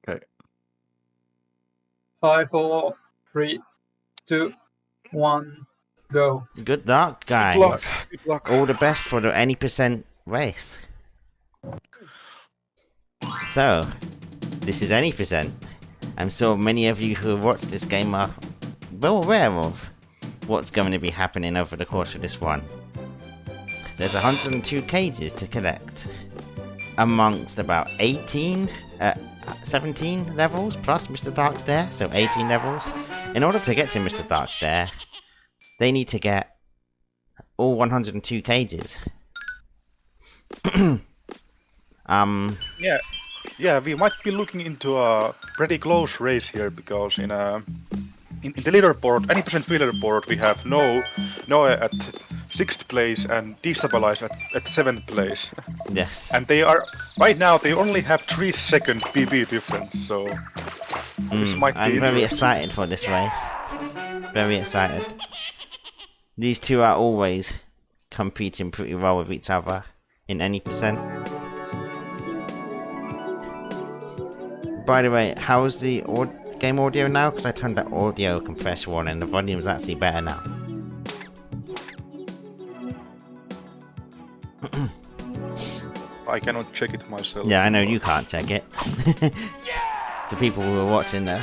Okay. 5, 4, 3, 2, 1, go. Good luck, guys. Good luck. Good luck. All the best for the any percent race. So, this is any percent. I'm sure many of you who have watched this game are well aware of what's going to be happening over the course of this one. There's 102 cages to collect amongst about 17 levels plus Mr. Dark's there, so 18 levels. In order to get to Mr. Dark's there, they need to get all 102 cages. Yeah, we might be looking into a pretty close race here because in the leaderboard, any percent leaderboard, we have no at 6th place and Destabilize at 7th place. Yes. And they are right now. They only have 3-second PB difference, so this might be. I'm very excited for this race. Very excited. These two are always competing pretty well with each other in any percent. By the way, how's the game audio now? Because I turned that audio compressor on and the volume's actually better now. I cannot check it myself. Yeah, I know you can't check it. The people who are watching though.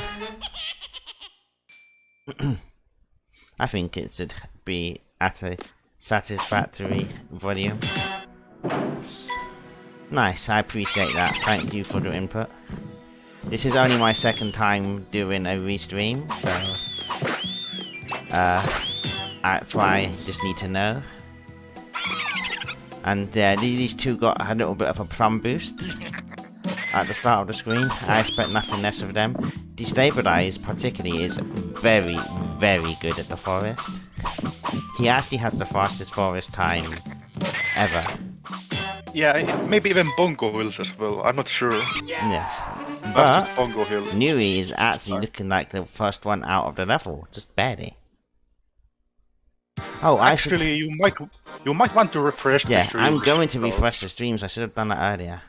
I think it should be at a satisfactory volume. Nice, I appreciate that. Thank you for the input. This is only my second time doing a restream, so that's why I just need to know. And these two got a little bit of a plum boost at the start of the screen. I expect nothing less of them. Destabilize particularly is very, very good at the forest. He actually has the fastest forest time ever. Yeah, maybe even Bongo Hills as well. I'm not sure. Yes. But Bongo Hill. Nui is actually looking like the first one out of the level, just barely. Oh, actually, you might want to refresh. Yeah, the streams. I'm going to refresh the streams. I should have done that earlier.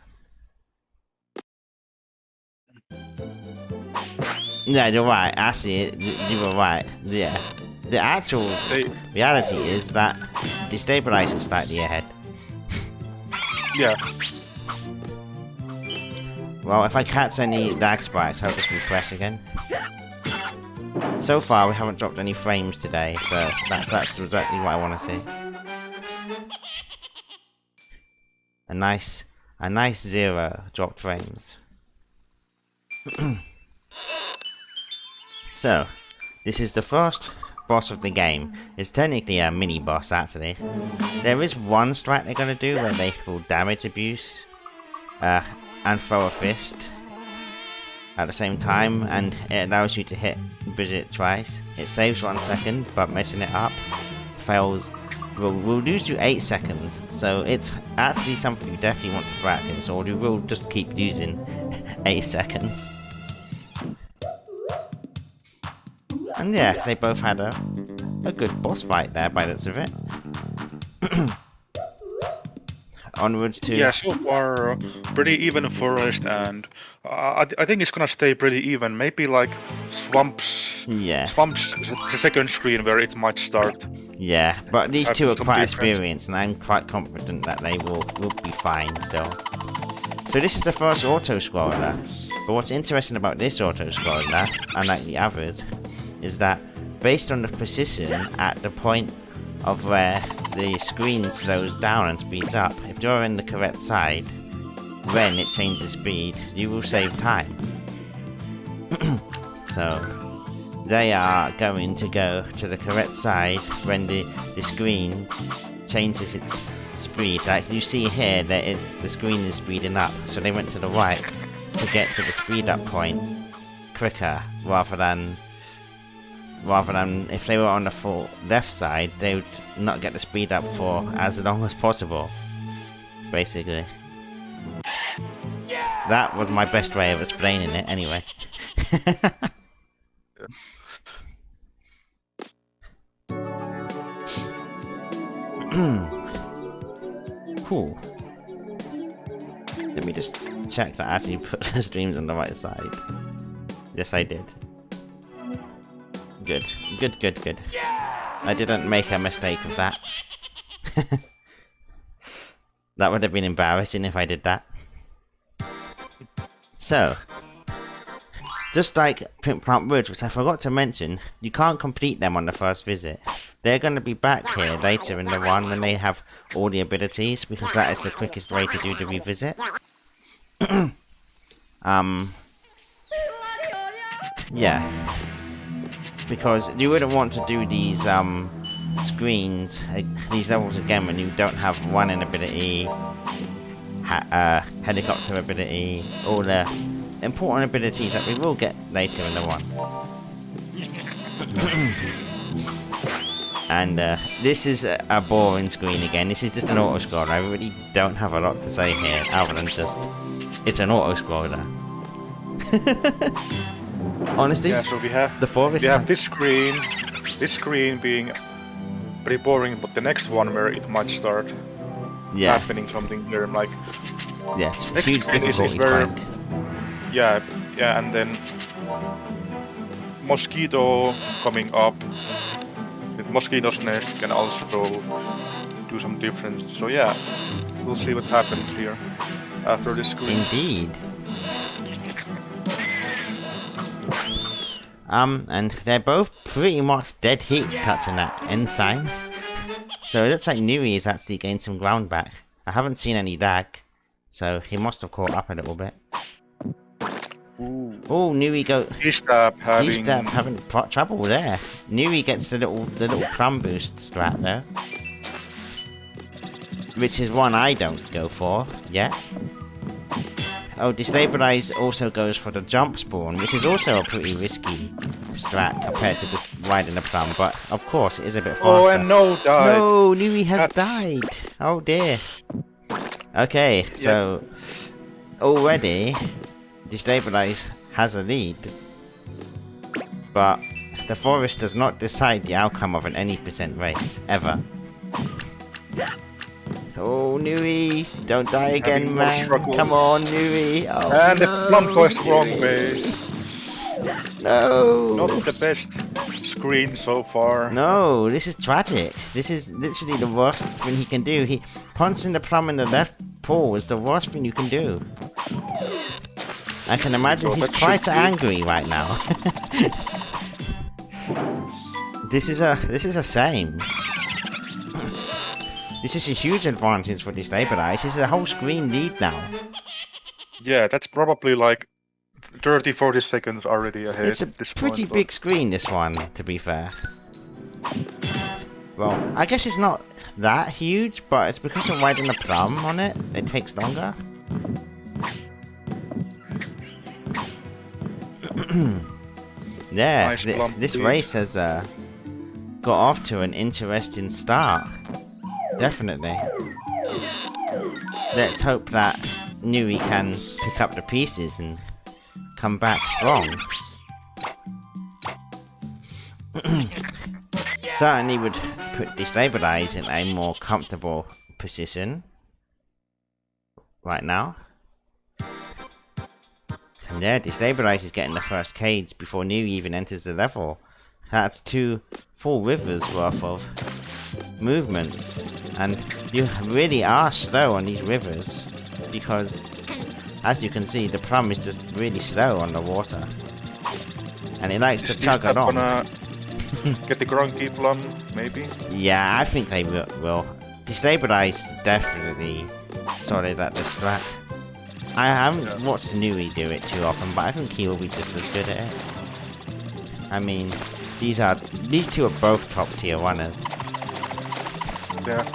Yeah, you're right. Actually, you were right. Yeah, the actual reality is that Destabilize is slightly ahead. Yeah. Well, if I catch any lag spikes, I'll just refresh again. So far, we haven't dropped any frames today, so that's exactly what I want to see. A nice 0 dropped frames. So, this is the first boss of the game. It's technically a mini boss, actually. There is one strat they're gonna do where they will damage abuse and throw a fist at the same time, and it allows you to hit Bridget twice. It saves 1 second, but messing it up fails will lose you 8 seconds. So it's actually something you definitely want to practice, or you will just keep losing 8 seconds. And yeah, they both had a good boss fight there by the looks of it. Onwards to... Yeah, so far pretty even forest, and I think it's gonna stay pretty even. Maybe like swamps. Yeah. Swamps is the second screen where it might start. Yeah, but these two are quite different. experienced, and I'm quite confident that they will be fine still. So this is the first auto-scroller. But what's interesting about this auto-scroller, unlike the others, is that based on the precision at the point of where the screen slows down and speeds up, if you're in the correct side when it changes speed, you will save time. So they are going to go to the correct side when the screen changes its speed. Like you see here, the screen is speeding up, so they went to the right to get to the speed up point quicker, rather than if they were on the full left side, they would not get the speed up for as long as possible, basically. That was my best way of explaining it, anyway. Cool. Let me just check that I actually put the streams on the right side. Yes, I did. Good. Good, good, good. I didn't make a mistake of that. That would have been embarrassing if I did that. So, just like Pimp Plant Woods, which I forgot to mention, you can't complete them on the first visit. They're going to be back here later in the run when they have all the abilities, because that is the quickest way to do the revisit. Yeah. Because you wouldn't want to do these screens, these levels again when you don't have running ability, helicopter ability, all the important abilities that we will get later in the run. And this is a boring screen again. This is just an auto-scroller. I really don't have a lot to say here, other than just, it's an auto-scroller. Honestly, Yeah, so we have the forest. We have this screen being pretty boring, but the next one where it might start happening something there, like yes, next huge screen is difficulties. where, yeah, and then mosquito coming up. With mosquito's nest can also do some difference. So yeah, we'll see what happens here after this screen. Indeed. And they're both pretty much dead heat cuts in that ensign. So it looks like Nui has actually gained some ground back. I haven't seen any lag, so he must have caught up a little bit. Oh, Nui go. D-Stab having trouble there. Nui gets the little plum boost strat though, which is one I don't go for yet. Oh, Destabilize also goes for the jump spawn, which is also a pretty risky strat compared to just riding a plum, but of course it is a bit faster. Oh, and no died. No, Nui has died. Oh dear. Okay, so already Destabilize has a lead, but the forest does not decide the outcome of an any % race, ever. Oh, Nui, don't die again, man. Come on, Nui. Oh, and no, the plum goes the wrong way. No. Not the best screen so far. No, this is tragic. This is literally the worst thing he can do. He punching the plum in the left paw is the worst thing you can do. I can imagine he's quite angry right now. This is a shame. This is a huge advantage for Destabilize. This is a whole screen lead now. Yeah, that's probably like 30-40 seconds already ahead. It's a at this pretty point, big screen, this one, to be fair. Well, I guess it's not that huge, but it's because of riding a plum on it. It takes longer. Yeah, Nice this race has got off to an interesting start. Definitely. Let's hope that Nui can pick up the pieces and come back strong. Certainly would put Destabilize in a more comfortable position right now. And yeah, Destabilize is getting the first cage before Nui even enters the level. That's 2 full rivers worth of movements, and you really are slow on these rivers because, as you can see, the plum is just really slow on the water, and it likes to chug along. Get the grunky plum, maybe? Yeah, I think they will. Destabilize definitely solid at the strat. I haven't watched Nui do it too often, but I think he will be just as good at it. I mean, these two are both top tier runners. Yeah.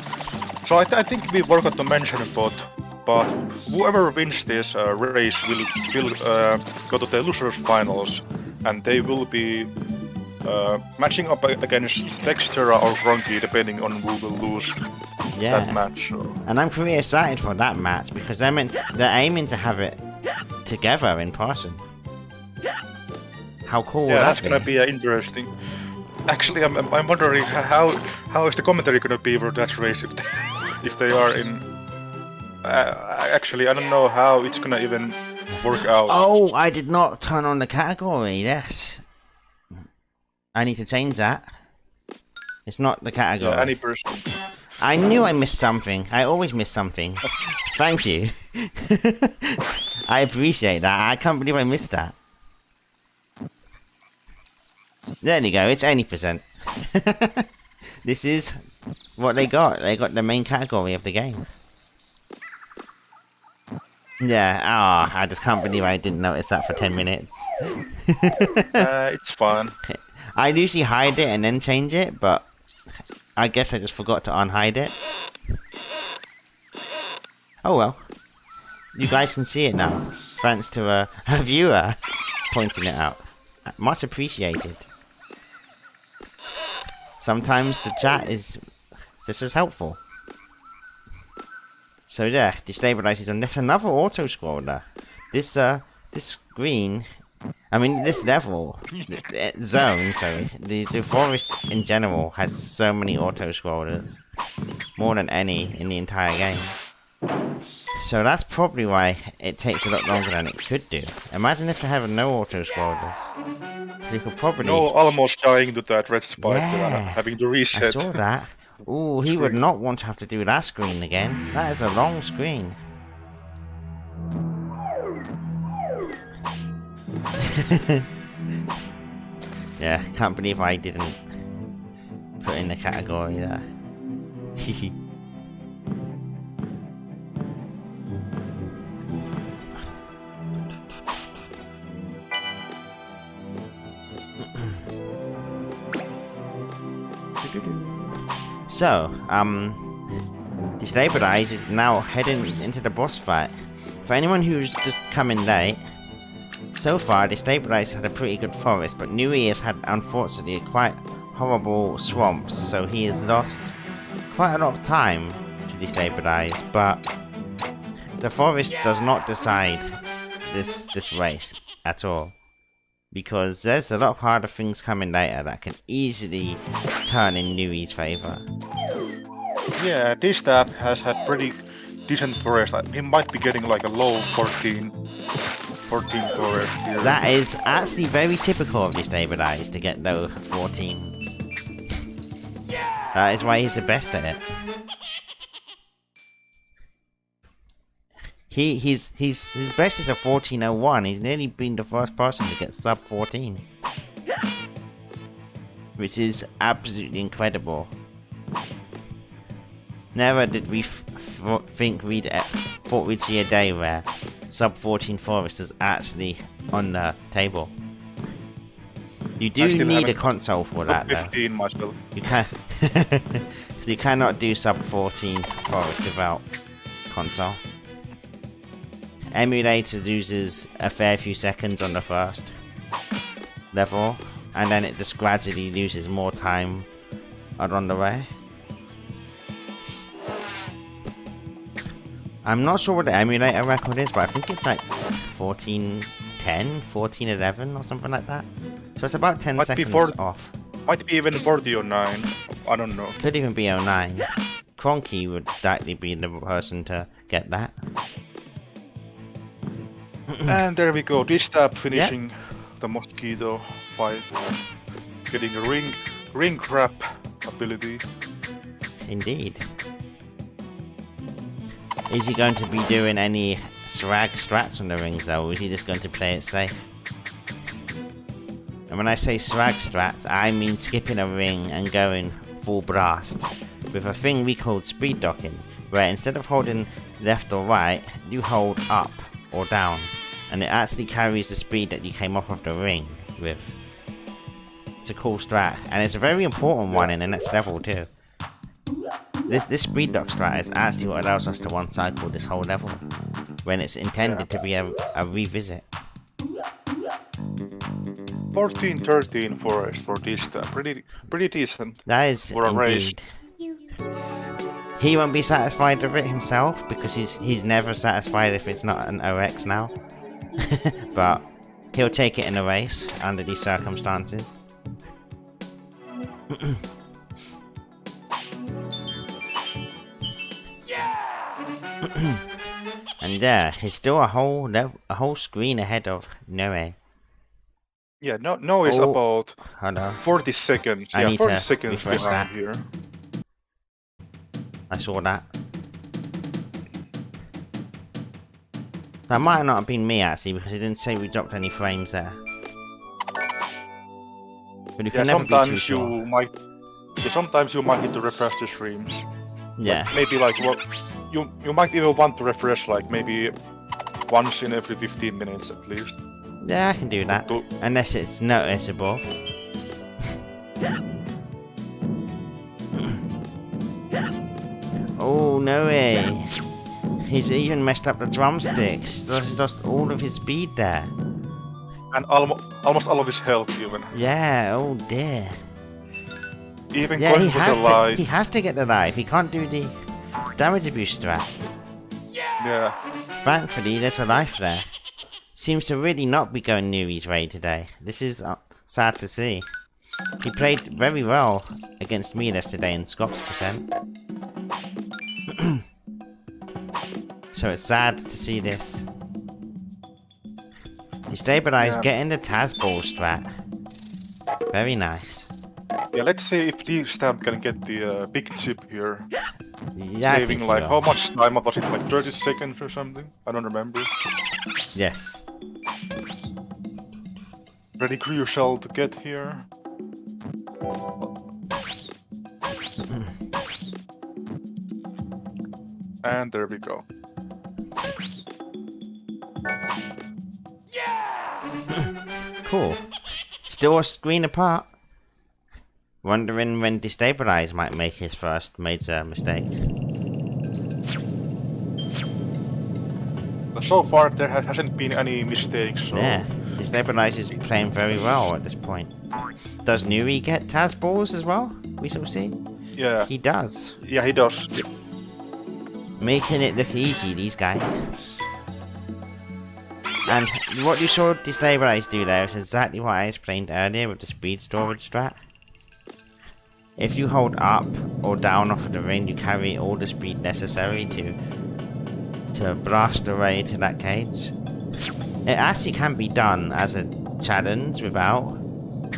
So I think we forgot to mention but whoever wins this race will go to the losers finals, and they will be matching up against Dextera or Grunky, depending on who will lose that match. So. And I'm pretty excited for that match because they're aiming to have it together in person. How cool! Yeah, that's gonna be interesting. Actually, I'm wondering how is the commentary gonna be for that race if they are in Actually, I don't know how it's gonna even work out. Oh, I did not turn on the category. Yes, I need to change that. It's not the category. Yeah, any person. I knew I missed something. I always miss something. Thank you. I appreciate that. I can't believe I missed that. There you go. It's any percent. This is what they got. They got the main category of the game. Yeah, I just can't believe I didn't notice that for 10 minutes. It's fun. I usually hide it and then change it, but I guess I just forgot to unhide it. Oh well. You guys can see it now, thanks to a viewer pointing it out. Much appreciated. Sometimes the chat is just as helpful. So yeah, Destabilize is on yet another auto-scroller. This screen, I mean this level, zone, sorry, the forest in general has so many auto-scrollers. More than any in the entire game. So that's probably why it takes a lot longer than it could do. Imagine if they had no auto-scrollers. You could probably... No, almost dying to that red spike Yeah, having to reset. I saw that. Ooh, he would not want to have to do that screen again. That is a long screen. Yeah, can't believe I didn't put in the category there. So, Destabilize is now heading into the boss fight. For anyone who's just coming late, so far Destabilize had a pretty good forest, but Nui has had unfortunately quite horrible swamps, so he has lost quite a lot of time to Destabilize, but the forest does not decide this race at all. Because there's a lot of harder things coming later that can easily turn in Nui's favor. Yeah, this tab has had pretty decent forest. He might be getting like a low 14 forest here. That is actually very typical of Destabilize to get low 14s. That is why he's the best at it. His best is a 1401. He's nearly been the first person to get sub 14. Which is absolutely incredible. Never did we think thought we'd see a day where sub 14 forest is actually on the table. You do need a console for that though. 15 myself. You can you cannot do sub 14 forest without console. Emulator loses a fair few seconds on the first level, and then it just gradually loses more time along the way. I'm not sure what the emulator record is, but I think it's like 14:10, 14:11 or something like that. So it's about 10 seconds off. Might be even 4009. I don't know. Could even be 09. Cronky would likely be the person to get that. And there we go, this tab finishing the mosquito fight, getting a ring grab ability. Indeed. Is he going to be doing any swag strats on the rings though, or is he just going to play it safe? And when I say swag strats, I mean skipping a ring and going full blast, with a thing we call speed docking, where instead of holding left or right, you hold up or down, and it actually carries the speed that you came off of the ring with. It's a cool strat, and it's a very important one in the next level too. This speed dock strat is actually what allows us to one cycle this whole level, when it's intended to be a revisit. 14-13 forest for this tab, pretty decent. That is for a race. He won't be satisfied with it himself, because he's never satisfied if it's not an OX now. But he'll take it in a race under these circumstances. And he's still a whole screen ahead of Noe. Yeah, no is Oh, about hold on. 40 seconds. I Yeah, need 40 to seconds refresh behind that. here. I saw that. That might not have been me actually, because it didn't say we dropped any frames there. But you Yeah, can never be too sure. sometimes you might need to refresh the streams. Yeah. Like, maybe like what you might even want to refresh like maybe once in every 15 minutes at least. Yeah, I can do that. Unless it's noticeable. Oh, no way. He's even messed up the drumsticks. He's lost all of his speed there. And almost all of his health even. Yeah, oh dear. Even Yeah, going he with the has light. to. He has to get the life. He can't do the damage abuse strat. Yeah. Thankfully, there's a life there. Seems to really not be going near his raid today. This is sad to see. He played very well against me yesterday in Scops percent. So it's sad to see this. Destabilize, getting the Taz ball strat. Very nice. Yeah, let's see if D-Stamp can get the big chip here. Yeah, Saving like, how much time was it, like 30 seconds or something? I don't remember. Yes. Pretty crucial to get here. And there we go. Cool. Still a screen apart. Wondering when Destabilize might make his first major mistake. But so far there hasn't been any mistakes. So. Yeah, Destabilize is playing very well at this point. Does Nuri get Taz balls as well? We shall see. Yeah. He does. Yeah, he does. Making it look easy, these guys. And what you saw Destabilize do there is exactly what I explained earlier with the speed storage strat. If you hold up or down off of the ring, you carry all the speed necessary to blast away to that cage. It actually can be done as a challenge without,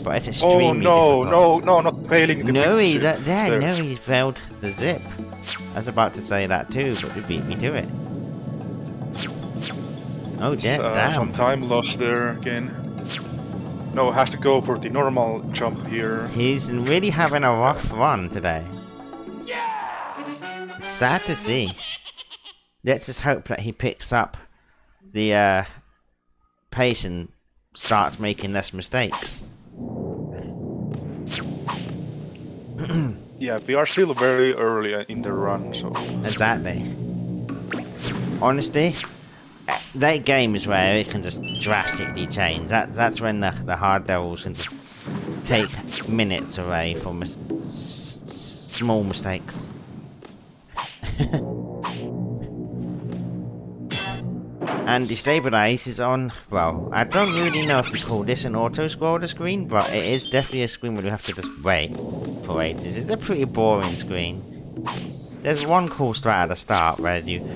but it's extremely difficult. No, not failing the No, zip. no, he failed the zip. I was about to say that too, but they beat me to it. Oh, damn. Some time lost there again. No, has to go for the normal jump here. He's really having a rough run today. It's sad to see. Let's just hope that he picks up the pace and starts making less mistakes. Yeah, we are still very early in the run, so... Exactly. Honestly, that game is where it can just drastically change. That's when the hard devils can just take minutes away from small mistakes. And Destabilize is on, well, I don't really know if we call this an auto-scroller screen, but it is definitely a screen where you have to just wait for ages. It's a pretty boring screen. There's one cool strat at the start where you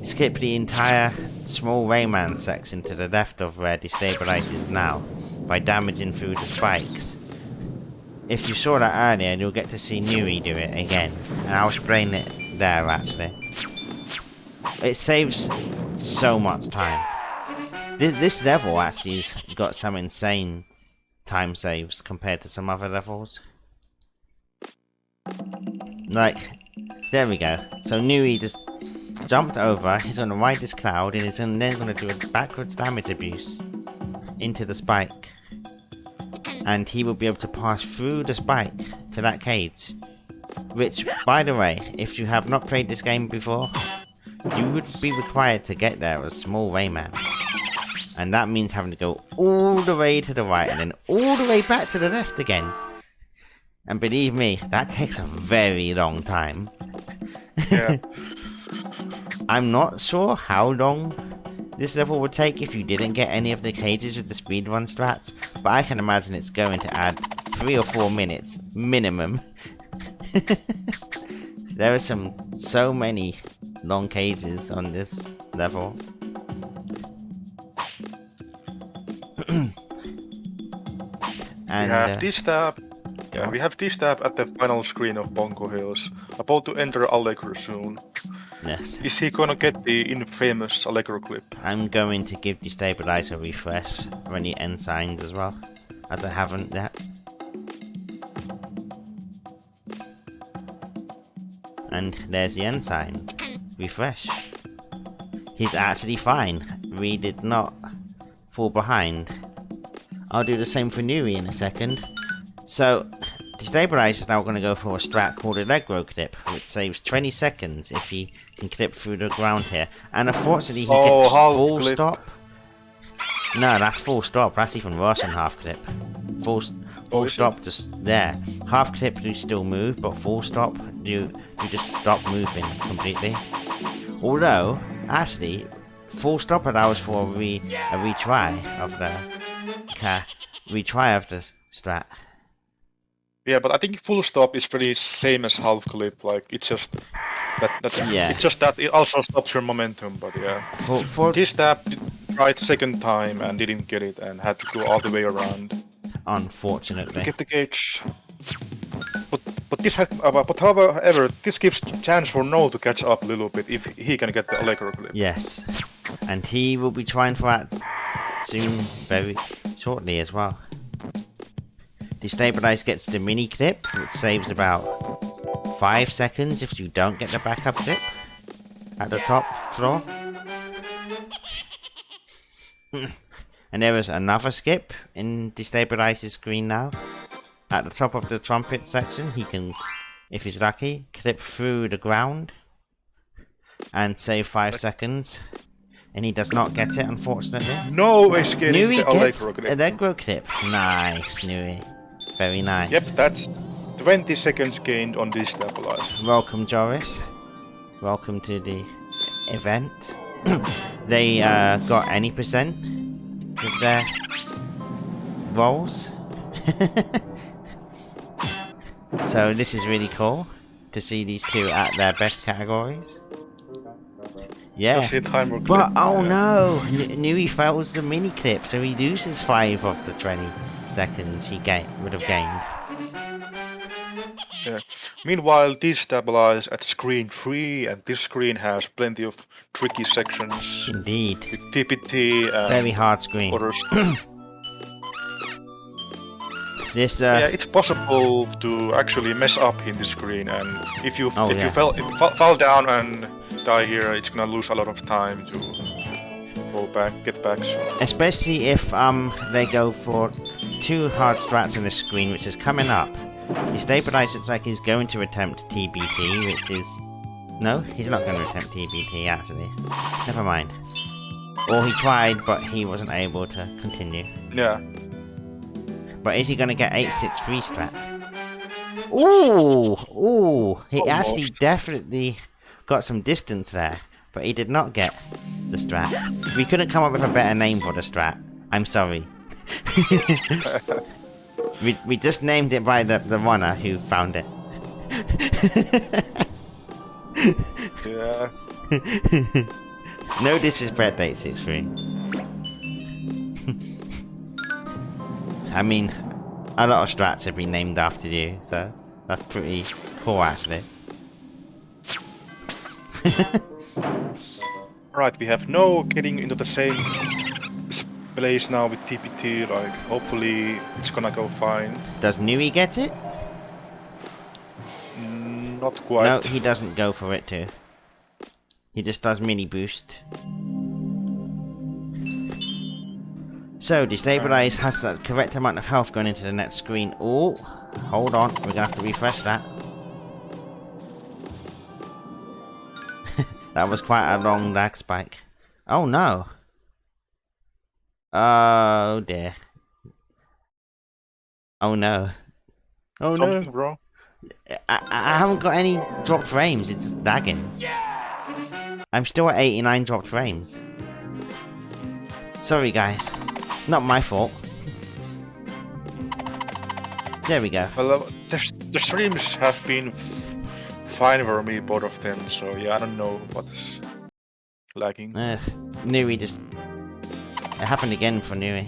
skip the entire small Rayman section to the left of where Destabilize is now by damaging through the spikes. If you saw that earlier, you'll get to see Nuri do it again, and I'll explain it there actually. It saves so much time. This level actually has got some insane time saves compared to some other levels. Like, there we go. So Nui just jumped over, he's going to ride this cloud, and he's then going to do a backwards damage abuse into the spike. And he will be able to pass through the spike to that cage. Which, by the way, if you have not played this game before, you would be required to get there as small Rayman. And that means having to go all the way to the right and then all the way back to the left again. And believe me, that takes a very long time. Yeah. I'm not sure how long this level would take if you didn't get any of the cages with the speedrun strats, but I can imagine it's going to add 3 or 4 minutes minimum. There are so many long cages on this level. And we have this tab. Yeah, we have this tab at the final screen of Bongo Hills. About to enter Allegro soon. yes, Is he gonna get the infamous Allegro clip? I'm going to give Destabilize a refresh when he ensigns as well, as I haven't yet. And there's the ensign. Refresh. He's actually fine. We did not fall behind. I'll do the same for Nui in a second. So, Destabilize is now going to go for a strat called Allegro clip, which saves 20 seconds if he can clip through the ground here. And unfortunately, he gets half full clip. stop. No, that's full stop. That's even worse than half clip. Full is stop just there. Half clip you still move, but full stop you just stop moving completely. Although, actually, full stop allows for a retry of the strat. Yeah, but I think full stop is pretty same as half clip. Like it's just that Yeah. it's just that it also stops your momentum. But yeah, For this tab tried second time and didn't get it and had to go all the way around to unfortunately. get the gauge. But this but however this gives chance for No to catch up a little bit if he can get the Allegro clip. Yes. And he will be trying for that soon, very shortly as well. Destabilize gets the mini clip, which saves about 5 seconds if you don't get the backup clip at the top floor. And there is another skip in Destabilize's screen now. At the top of the trumpet section, he can, if he's lucky, clip through the ground and save 5 seconds. And he does not get it, unfortunately. No is getting Nui the gets Allegro clip. Allegro clip. Nice, Nui. Very nice. Yep, that's 20 seconds gained on Destabilize. Welcome, Joris. Welcome to the event. They got any percent with their rolls. So this is really cool to see these two at their best categories. Yeah. Just hit timer clip. But oh no, Nui fails the mini clip, so he loses 5 of the 20 seconds he would have gained. Yeah. Meanwhile, Destabilize at screen 3, and this screen has plenty of tricky sections Indeed. with TPT and Very hard screen. others. This Yeah, it's possible to actually mess up in this screen, and if you fall down and die here, it's gonna lose a lot of time to get back. So. especially if they go for 2 hard strats on the screen, which is coming up. Destabilize looks like he's going to attempt TBT, which is... No, he's not going to attempt TBT, actually. Never mind. Or he tried, but he wasn't able to continue. Yeah. But is he going to get 863 strat? Ooh! Ooh! He Almost. actually definitely got some distance there, but he did not get the strat. We couldn't come up with a better name for the strat. I'm sorry. we just named it by the runner who found it. Yeah. No disrespect, 863. I mean, a lot of strats have been named after you, so that's pretty cool, actually. Right, we have No getting into the same place now with TPT. Like, hopefully it's gonna go fine. Does Nui get it? Not quite. No, he doesn't go for it too. He just does mini boost. So, Destabilize has the correct amount of health going into the next screen. Oh, hold on, we're gonna have to refresh that. That was quite a long lag spike. Oh no. Oh dear. Oh no. Oh Something no. wrong. I haven't got any dropped frames, it's just lagging. I'm still at 89 dropped frames. Sorry guys. Not my fault. There we go. Well, the streams have been fine for me, both of them. So yeah, I don't know lagging. Nui just... It happened again for Nui.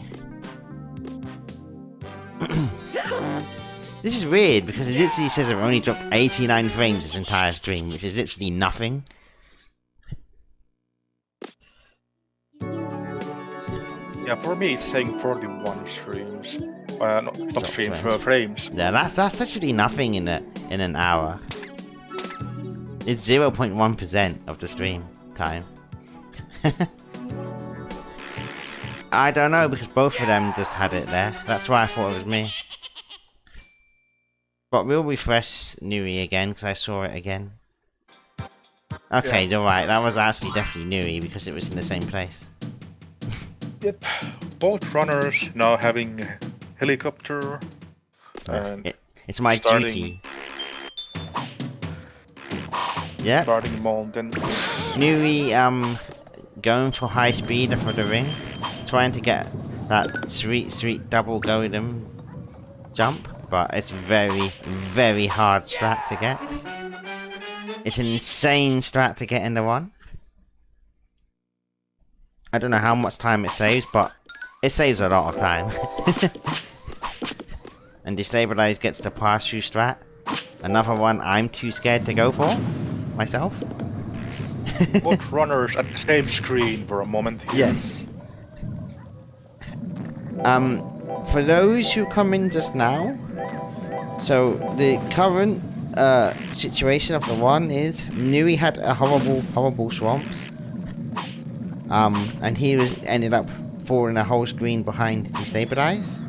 This is weird, because it literally says I've only dropped 89 frames this entire stream, which is literally nothing. Yeah, for me it's saying 41 streams. Not streams, frames. Yeah, that's actually nothing in an hour. It's 0.1% of the stream time. I don't know, because both of them just had it there. That's why I thought it was me. But we'll refresh Nui again, because I saw it again. Okay, Yeah. you're right. That was actually definitely Nui, because it was in the same place. Yep. Both runners now having helicopter. And It's my duty. Yeah. Starting mountain. Nui, going for high speed for the ring. Trying to get that sweet double golden jump. But it's very, very hard strat to get. It's an insane strat to get in the one. I don't know how much time it saves, but it saves a lot of time. And Destabilize gets the pass-through strat. Another one I'm too scared to go for, myself. Both runners at the same screen for a moment here. Yes. For those who come in just now, so the current situation of the one is Nui had a horrible swamps. And he ended up falling a whole screen behind Destabilize.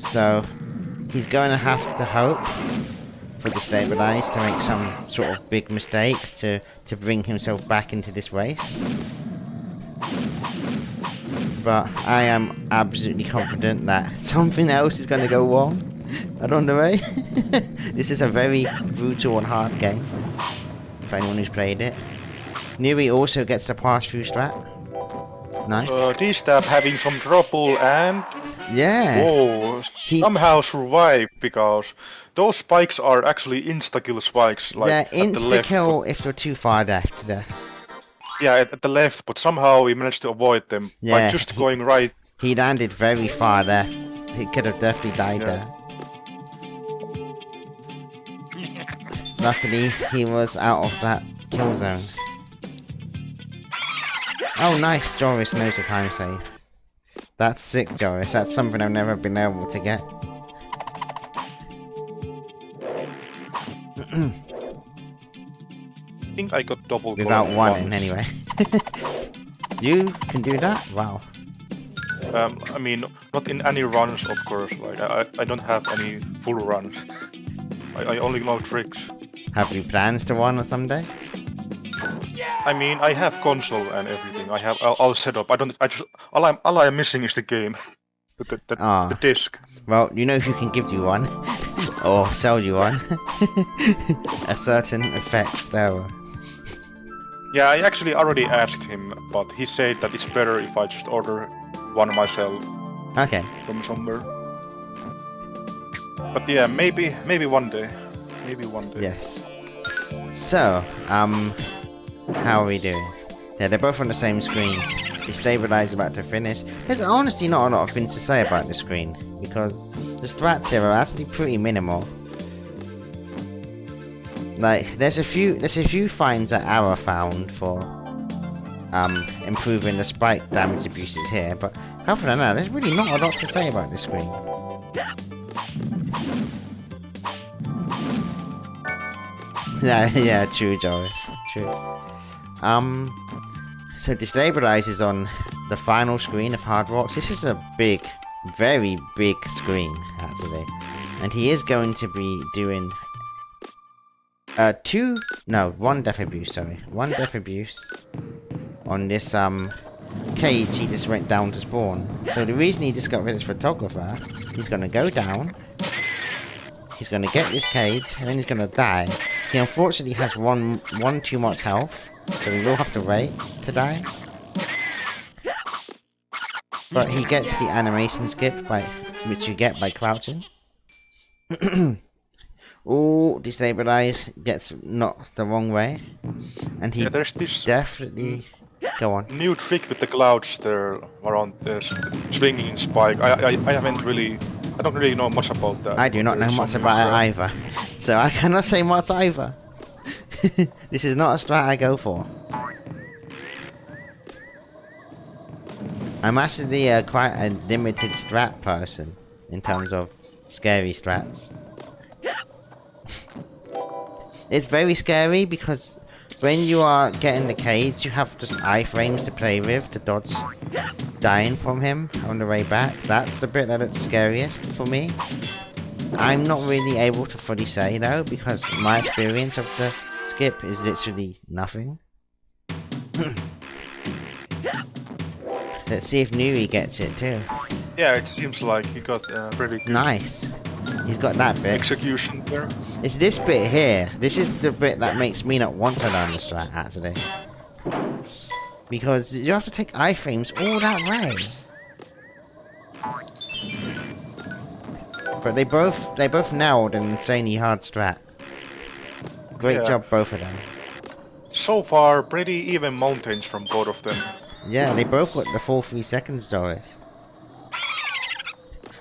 So he's going to have to hope for Destabilize to make some sort of big mistake to bring himself back into this race. But I am absolutely confident that something else is going to go wrong along the way. This is a very brutal and hard game for anyone who's played it. Nui also gets the pass-through strat. Nice. D-Stab having some trouble and... Yeah. Whoa, somehow survived because those spikes are actually insta-kill spikes. Like they're at the left, insta-kill if you're too far left, yes. Yeah, at the left, but somehow he managed to avoid them by just going right. He landed very far left. He could have definitely died there. Luckily, he was out of that kill zone. Oh, nice. Joris knows the time save. That's sick, Joris. That's something I've never been able to get. I think I got double without one anyway. You can do that? Wow. I mean, not in any runs, of course. Like I don't have any full runs. I only know tricks. Have you plans to one someday? I mean, I have console and everything. I have all set up. All I'm missing is the game, the disc. Well, you know who can give you one, or sell you one. A certain effects there. Yeah, I actually already asked him, but he said that it's better if I just order one myself. Okay. From somewhere. But yeah, maybe one day. Maybe one day. Yes. So, how are we doing? Yeah, they're both on the same screen. Destabilize about to finish. There's honestly not a lot of things to say about the screen, because the strats here are actually pretty minimal. Like, there's a few finds that Ara found for improving the spike damage abuses here, but other than that, there's really not a lot to say about this screen. Yeah, true, Joris. True. So Destabilize is on the final screen of Hard Rocks. This is a big, very big screen, actually. And he is going to be doing one death abuse, sorry. One death abuse on this cage he just went down to spawn. So the reason he just got rid of his photographer, he's gonna go down, he's gonna get this cage, and then he's gonna die. He unfortunately has one too much health, so we will have to wait to die. But he gets the animation skip which you get by crouching. Ooh, Destabilize gets knocked the wrong way. And he there's this definitely... Go on. new trick with the clouds there around the swinging spike. I haven't really, I don't really know much about that. I do but not know there's much some new about it strat. either. So I cannot say much either. This is not a strat I go for. I'm actually quite a limited strat person in terms of scary strats. It's very scary because when you are getting the cage, you have just iframes to play with to dodge dying from him on the way back. That's the bit that looks scariest for me. I'm not really able to fully say though, because my experience of the skip is literally nothing. Let's see if Nuri gets it too. Yeah, it seems like he got pretty good Nice. He's got that bit. execution there. It's this bit here. This is the bit that makes me not want to learn the strat, actually. Because you have to take iframes all that way. But they both nailed an insanely hard strat. Great Yeah. job, both of them. So far, pretty even mountains from both of them. Yeah, they both got the full 3 seconds, Doris.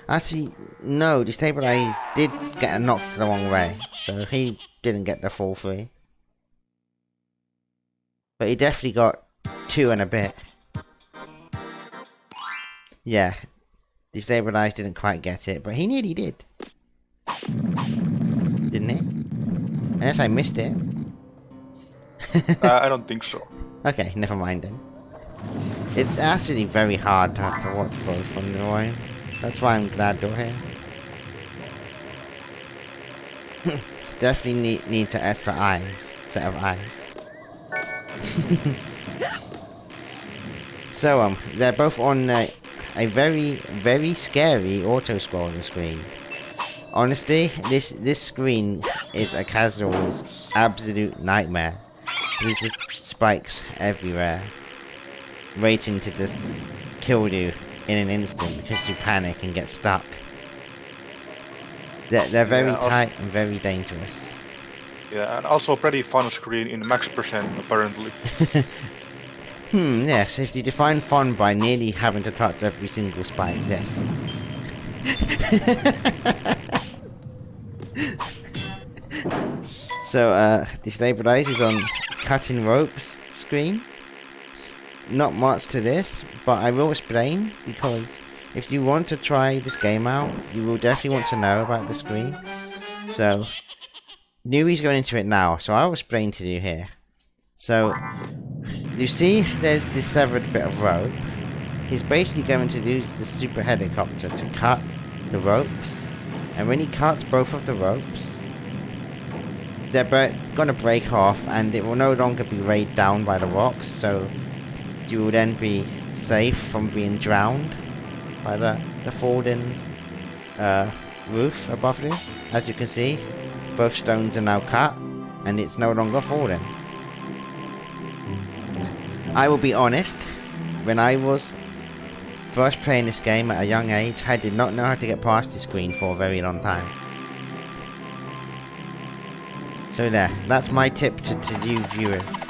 Actually, no, Destabilize did get knocked the wrong way, so he didn't get the full 3. But he definitely got 2 and a bit. Yeah, Destabilize didn't quite get it, but he nearly did. Didn't he? Unless I missed it. I don't think so. Okay, never mind then. It's actually very hard to have to watch both from the line. That's why I'm glad you're here. Definitely needs an extra set of eyes. So they're both on a very, very scary auto-scroller screen. Honestly, this screen is a casual's absolute nightmare. There's just spikes everywhere, waiting to just kill you in an instant because you panic and get stuck. They're very tight and very dangerous. Yeah, and also pretty fun screen in max percent apparently. Yes, if you define fun by nearly having to touch every single spike, yes. So, Destabilize is on cutting ropes screen. Not much to this, but I will explain, because if you want to try this game out, you will definitely want to know about the screen. So, Nuri's going into it now, so I'll explain to you here. So, you see there's this severed bit of rope. He's basically going to use the super helicopter to cut the ropes. And when he cuts both of the ropes, they're going to break off and it will no longer be weighed down by the rocks. So, you will then be safe from being drowned by the falling roof above you. As you can see, both stones are now cut and it's no longer falling. I will be honest, when I was first playing this game at a young age, I did not know how to get past this screen for a very long time. So there, that's my tip to you viewers.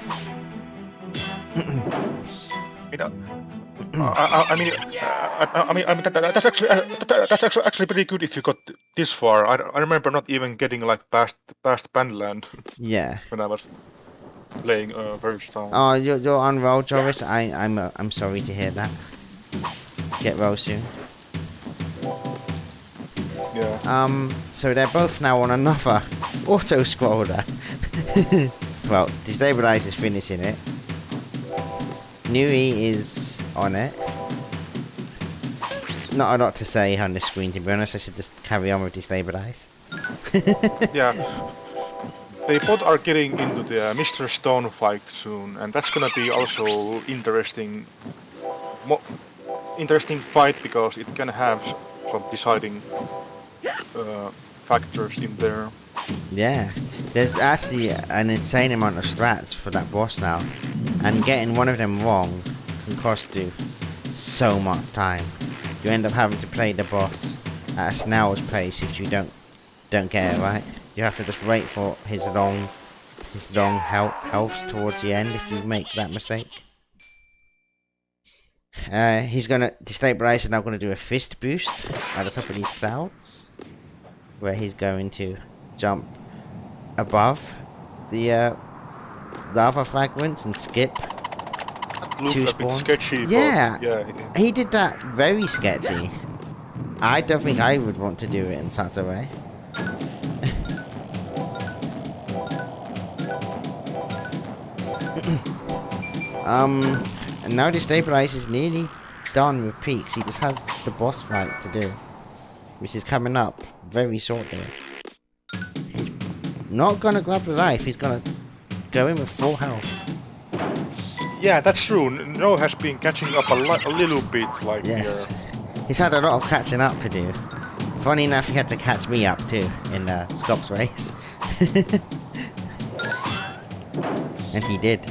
I mean, that's actually pretty good if you got this far. I remember not even getting like past Bandland Yeah. when I was playing first time. Oh, you're on roll, Joris. I'm sorry to hear that. Get roll soon. Yeah. So they're both now on another auto scroller. Well, Destabilize is finishing it. Nui is on it. Not a lot to say on the screen, to be honest. I should just carry on with Destabilize. Yeah. They both are getting into the Mr. Stone fight soon, and that's gonna be also interesting fight because it can have some deciding factors in there. Yeah, there's actually an insane amount of strats for that boss now, and getting one of them wrong can cost you so much time. You end up having to play the boss at a snail's pace if you don't get it right. You have to just wait for his long health towards the end if you make that mistake. He's gonna Destabilize is now gonna do a fist boost at the top of these clouds, where he's going to jump above the lava fragments and skip Looks two a bit spawns. sketchy. Yeah, But yeah. he did that very sketchy. I don't think I would want to do it in such a way. And now Destabilize is nearly done with peaks. He just has the boss fight to do, which is coming up very shortly. He's not gonna grab the life. He's gonna go in with full health. Yeah, that's true. No has been catching up a little bit, like Yes, here. he's had a lot of catching up to do. Funny enough, he had to catch me up too in Scott's race, and he did.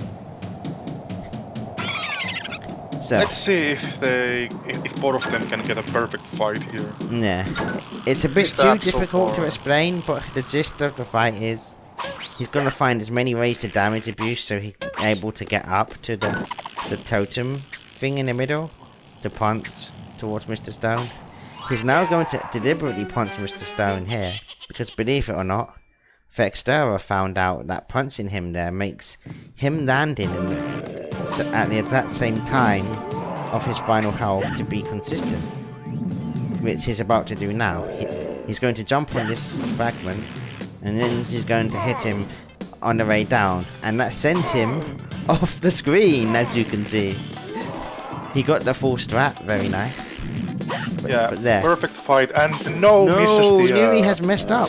So Let's see if both of them can get a perfect fight here. yeah, it's a bit too Stab so difficult to far. explain, but the gist of the fight is he's gonna find as many ways to damage abuse so he's able to get up to the totem thing in the middle to punch towards Mr. Stone. He's now going to deliberately punch Mr. Stone here because, believe it or not, Vextera found out that punching him there makes him landing at the exact same time of his final health to be consistent, which he's about to do now. He's going to jump on this fragment, and then he's going to hit him on the way down, and that sends him off the screen, as you can see. He got the full strat, very nice. Yeah, but there. perfect fight, and no, misses the... Nuri has messed up.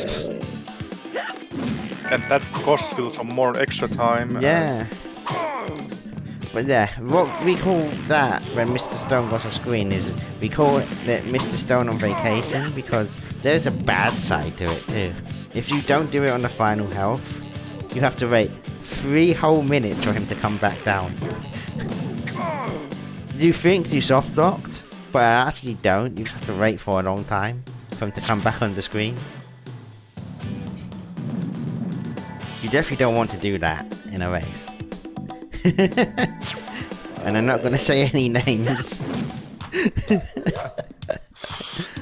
And that costs still some more extra time. Yeah. But yeah, what we call that when Mr. Stone goes off screen is we call it Mr. Stone on vacation because there's a bad side to it too. If you don't do it on the final health, you have to wait 3 whole minutes for him to come back down. You think you soft locked, but I actually don't. You have to wait for a long time for him to come back on the screen. You definitely don't want to do that in a race. And I'm not going to say any names.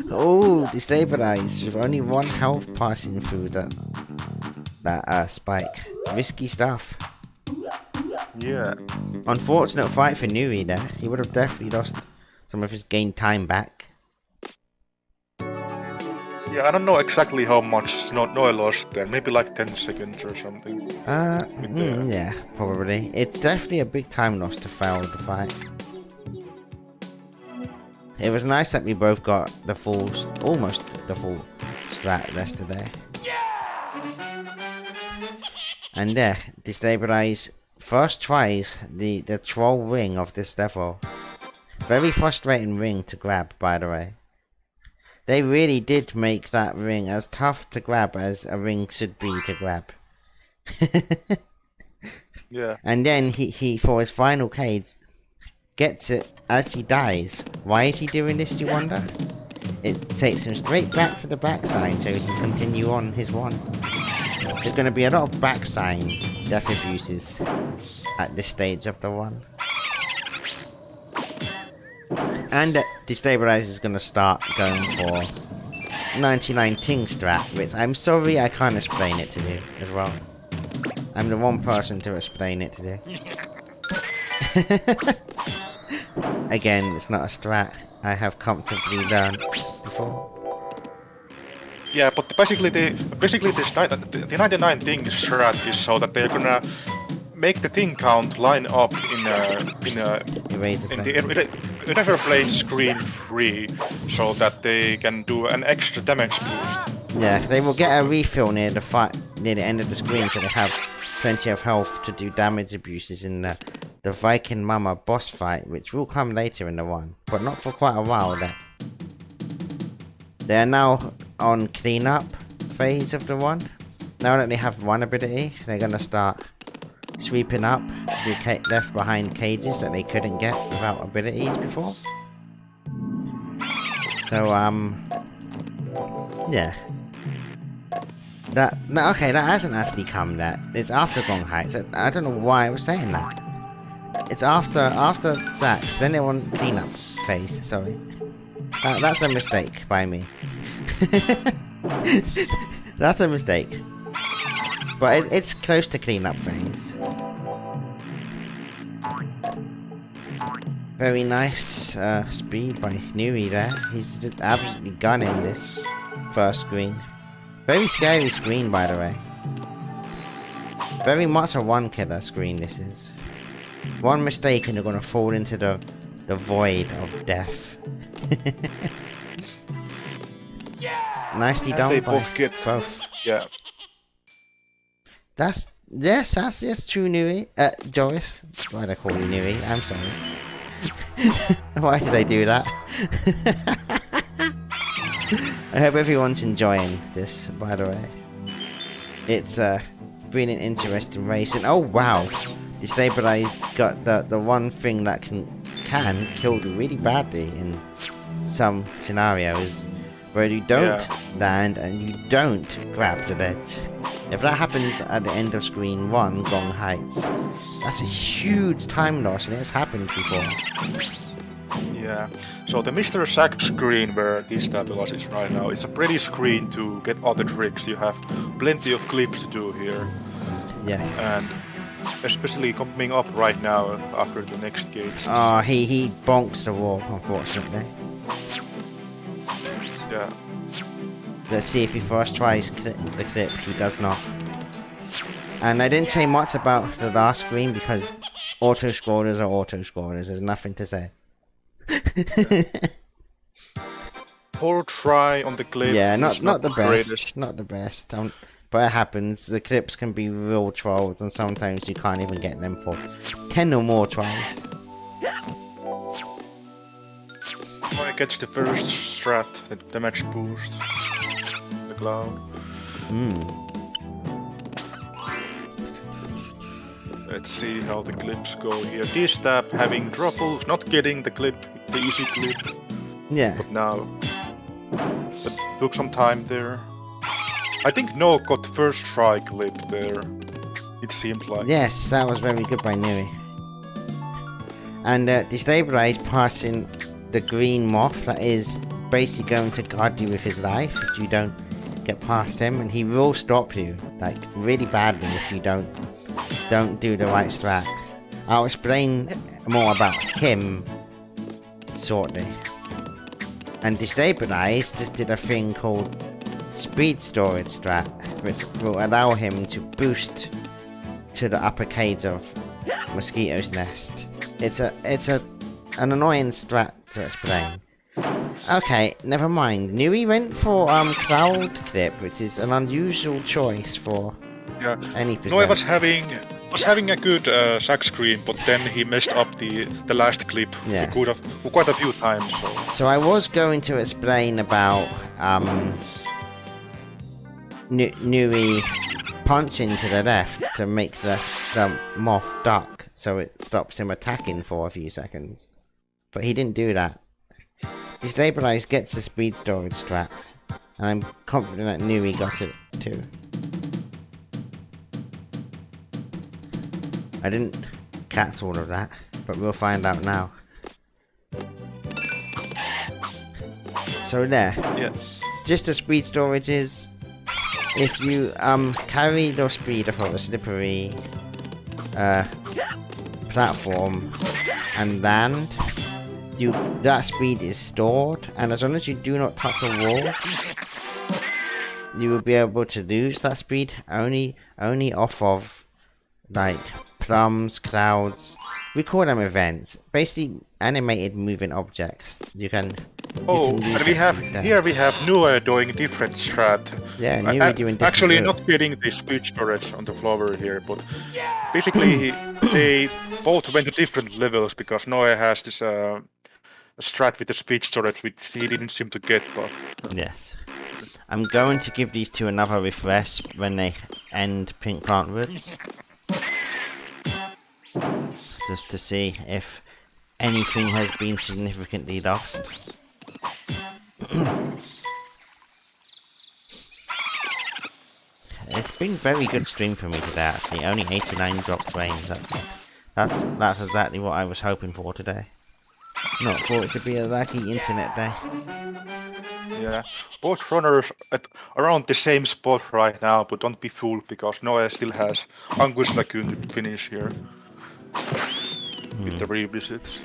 Oh, Destabilize with only 1 health passing through that spike. Risky stuff. Yeah. Unfortunate fight for Nuri there. He would have definitely lost some of his gained time back. Yeah, I don't know exactly how much Noe lost there. Maybe like 10 seconds or something. Yeah, probably. It's definitely a big time loss to fail the fight. It was nice that we both got almost the full strat yesterday. And there, Destabilize first tries the troll ring of this level. Very frustrating ring to grab, by the way. They really did make that ring as tough to grab as a ring should be to grab. Yeah. And then he for his final cage gets it as he dies. Why is he doing this, you wonder? It takes him straight back to the backside so he can continue on his one. There's going to be a lot of backside death abuses at this stage of the one. And Destabilize is going to start going for 99 ting strat, which I'm sorry I can't explain it to you as well. I'm the one person to explain it to you. Again, it's not a strat I have comfortably learned before. Yeah, but basically the 99 thing strat is so that they're gonna make the thing count line up in the Eraser Blade screen 3, so that they can do an extra damage boost. Yeah, they will get a refill near the end of the screen, so they have plenty of health to do damage abuses in the Viking Mama boss fight, which will come later in the one, but not for quite a while. They are now on cleanup phase of the one. Now that they have one ability, they're gonna start sweeping up the left behind cages that they couldn't get without abilities before. So yeah. Okay, that hasn't actually come yet. It's after Gong Heights. I don't know why I was saying that. It's after Zax, then they're on cleanup phase. Sorry, that's a mistake by me. That's a mistake. But it's close to cleanup phase. Very nice speed by Nui there. He's just absolutely gunning this first screen. Very scary screen, by the way. Very much a one-killer screen, this is. One mistake and you're gonna fall into the void of death. Nicely And done they by both get both. Yeah. That's true, Nui. Joris. Why'd I call you Nui? I'm sorry. Why did I do that? I hope everyone's enjoying this, by the way. It's been an interesting race, and oh wow, Destabilize got the one thing that can kill you really badly in some scenarios where you don't land and you don't grab the ledge. If that happens at the end of screen 1, Gong Heights, that's a huge time loss, and it's happened before. Yeah. So the Mr. Sack screen where Destabilize is right now is a pretty screen to get all the tricks. You have plenty of clips to do here. Yes. And especially coming up right now after the next gate. Oh, he bonks the wall, unfortunately. Yeah. Let's see if he first tries the clip. He does not. And I didn't say much about the last screen because auto-scrollers are auto-scrollers. There's nothing to say. Poor try on the clip. Yeah, not the best. greatest. Not the best. But it happens. The clips can be real trolls, and sometimes you can't even get them for 10 or more tries. Try gets the first strat, the damage boost. The cloud. Let's see how the clips go here. D-Stab having trouble not getting the clip, the easy clip. Yeah. But now, it took some time there. I think No got first try clip there. It seemed like. Yes, that was very good by Nui. And Destabilize passing the green moth that is basically going to guard you with his life if you don't get past him, and he will stop you like really badly if you don't do the right strat. I'll explain more about him shortly. And Destabilize just did a thing called Speed Storage strat, which will allow him to boost to the upper cage of Mosquito's Nest. It's an annoying strat to explain. Okay, never mind. Nui went for Cloud Clip, which is an unusual choice for any percent. No, I was having a good sack screen, but then he messed up the last clip quite a few times. So I was going to explain about Nui punching to the left to make the moth duck, so it stops him attacking for a few seconds. But he didn't do that. Destabilize gets the speed storage strat, and I'm confident that Nui got it too. I didn't catch all of that, but we'll find out now. So there. Yes. Just the speed storage is, if you carry your speed off of a slippery platform and land, that speed is stored, and as long as you do not touch a wall, you will be able to lose that speed only off of like plums, clouds. We call them events, basically animated moving objects. You can. And we have Nua doing different strat. Yeah, Nua doing different. Actually, not getting the speed storage on the floor here, but basically they both went to different levels because Noah has this strat with the speed storage which he didn't seem to get. But yes, I'm going to give these two another refresh when they end Pink Plant Woods, just to see if anything has been significantly lost. It's been very good stream for me today. Actually, only 89 dropped frames. That's exactly what I was hoping for today. Not thought it could be a laggy internet day. Yeah, both runners at around the same spot right now, but don't be fooled because Noah still has Angus Lagoon to finish here with the revisits.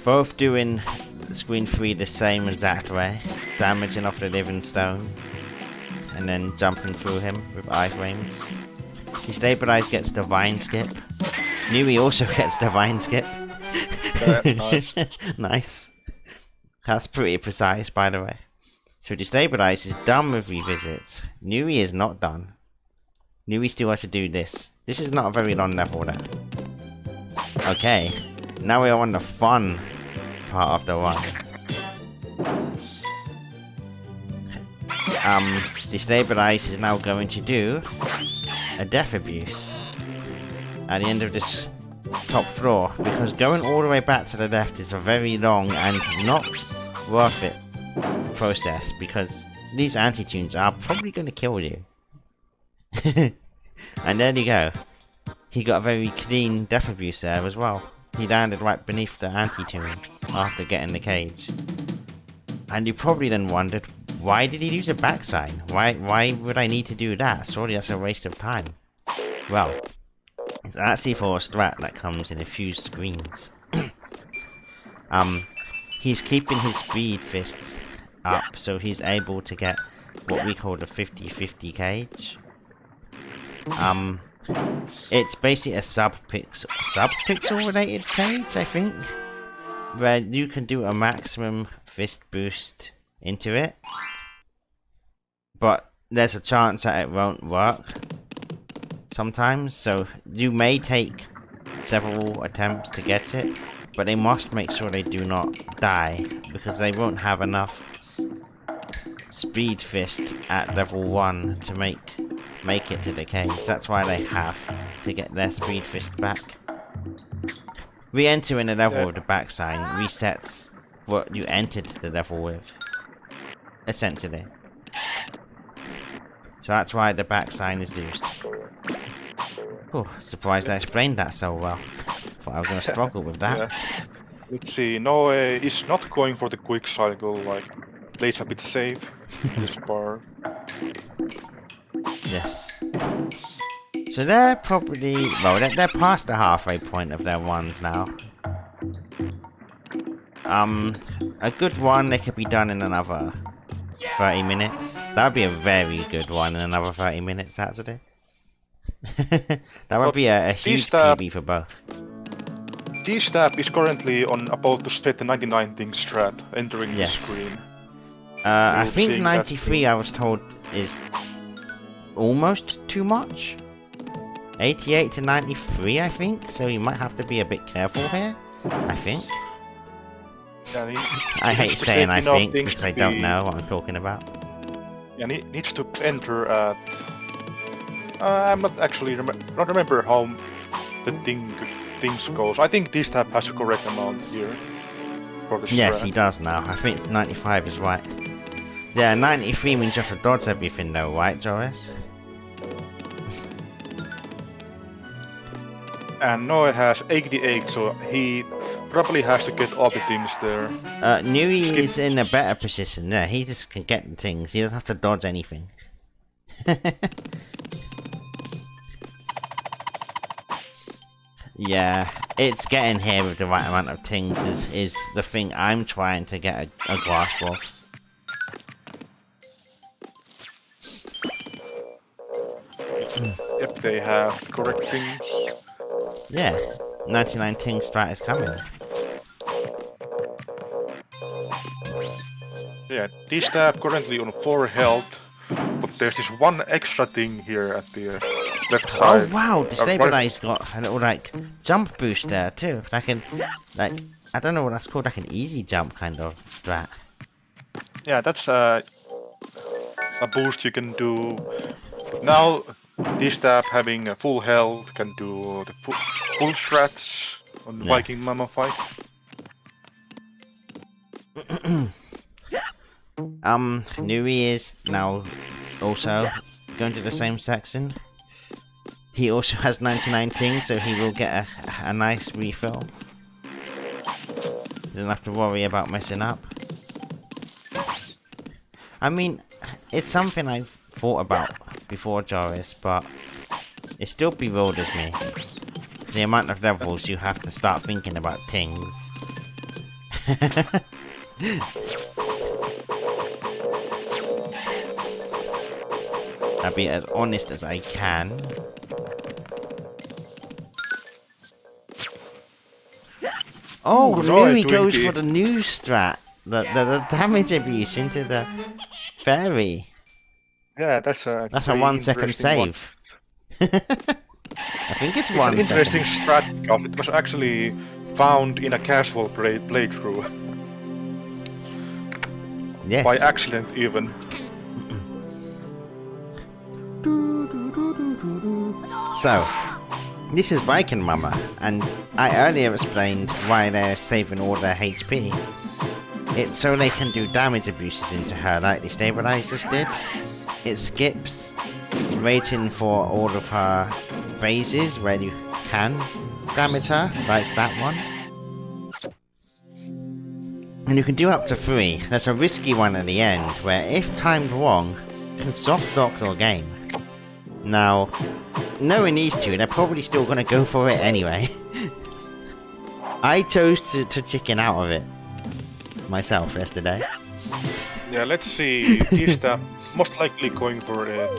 Both doing screen 3 the same exact way, damaging off the living stone, and then jumping through him with iframes. Destabilize gets the vine skip. Nui also gets the vine skip. Nice. Nice. That's pretty precise, by the way. So Destabilize is done with revisits. Nui is not done. Nui still has to do this. This is not a very long level though. Okay, now we are on the fun part of the run. Destabilize is now going to do a death abuse at the end of this top floor, because going all the way back to the left is a very long and not worth it process, because these anti-tunes are probably going to kill you. And there you go. He got a very clean death abuse there as well. He landed right beneath the anti-tune after getting the cage. And you probably then wondered, why did he use a back sign? Why would I need to do that? Surely that's a waste of time. Well, it's actually for a strat that comes in a few screens. He's keeping his speed fists up, so he's able to get what we call the 50-50 cage. It's basically a sub-pixel related cage, I think, where you can do a maximum fist boost into it, but there's a chance that it won't work sometimes, so you may take several attempts to get it, but they must make sure they do not die, because they won't have enough speed fist at level 1 to make it to the cage. That's why they have to get their speed fist back. Re-entering the level with the back sign resets what you entered the level with, essentially. So that's why the back sign is used. Oh, surprised I explained that so well. Thought I was going to struggle with that. Yeah. Let's see, Noe is not going for the quick cycle, like, plays a bit safe in this part. Yes. So they're probably, well, they're past the halfway point of their ones now. A good one, they could be done in another 30 minutes. That would be a very good one in another 30 minutes, actually. That would be a huge PB for both. D-Stab is currently on about to set the 99 thing strat, entering the screen. I think 93 I was told is almost too much. 88 to 93 I think, so you might have to be a bit careful here, I think. Yeah, I hate saying I think because I don't know what I'm talking about. Yeah, needs to enter at... I'm not actually not remember how the things goes. I think D-Stab has the correct amount here for the strat. Yes, he does now. I think 95 is right. Yeah, 93 means you have to dodge everything though, right, Joris? And Noe has 88, so he probably has to get all the things there. Nui is in a better position. Yeah, he just can get the things. He doesn't have to dodge anything. Yeah, it's getting here with the right amount of things is the thing I'm trying to get a grasp of. If they have the correct things. Yeah, 99 ting strat is coming. Yeah, D-Stab currently on 4 health, but there's this one extra thing here at the left side. Oh wow, Destabilize got a little like jump boost there too. Like I don't know what that's called, like an easy jump kind of strat. Yeah, that's a boost you can do. Now D-Stab having a full health can do the full strats on the Viking Mama fight. Nui is now also going to the same section. He also has 99 ting, so he will get a nice refill. Doesn't have to worry about messing up. I mean, it's something I've thought about before, Joris, but it still bewilders me. The amount of levels you have to start thinking about things. I'll be as honest as I can. Oh, no, Nui goes Twinkie. for the new strat. The damage abuse into the fairy. Yeah, that's a pretty 1 second interesting one. save. I think it's It's 1 an interesting second. strat because it was actually found in a casual playthrough. Yes. By accident even. So, this is Viking Mama, and I earlier explained why they're saving all their HP. It's so they can do damage abuses into her like Destabilize just did. It skips waiting for all of her phases where you can damage her, like that one. And you can do up to 3. There's a risky one at the end, where if timed wrong, you can soft lock your game. Now, knowing these two, they're probably still going to go for it anyway. I chose to chicken out of it myself yesterday. Yeah, let's see. He's the most likely going for it.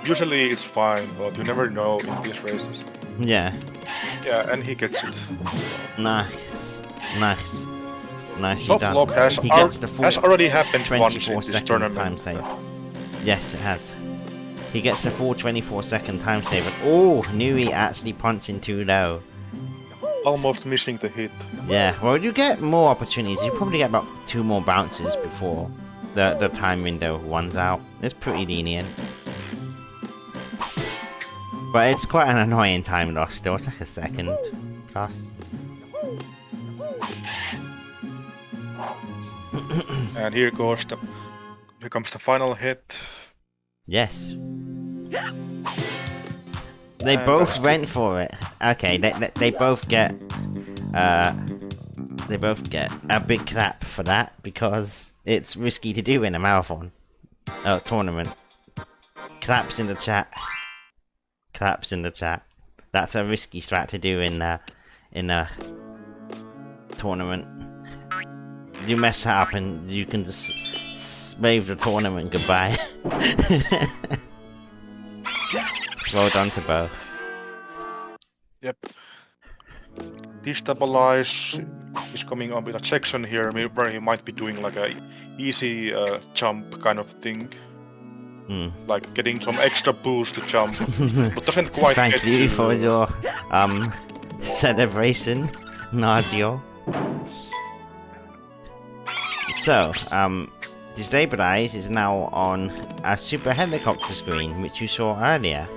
Usually it's fine, but you never know in these races. Yeah. Yeah, and he gets it. Nice. Nice. Nicely Soft done. lock has, He gets the full has already happened once in 24 this second tournament. time save. Yes, it has. He gets the full 24 second time save. Oh, Nui actually punching too low. Almost missing the hit. Yeah, well, you get more opportunities. You probably get about 2 more bounces before the time window runs out. It's pretty lenient. But it's quite an annoying time loss still. It's like a second plus. And here comes the final hit. Yes. They both went for it. Okay, they both get a big clap for that because it's risky to do in a marathon tournament. Claps in the chat. Claps in the chat. That's a risky strat to do in a tournament. You mess that up and you can just wave the tournament goodbye. Well done to both. Yep. Destabilize is coming up in a section here where he might be doing like a easy jump kind of thing. Like getting some extra boost to jump. But doesn't quite Thank get you to... for your celebration, Nazio. So, Destabilize is now on a super helicopter screen, which you saw earlier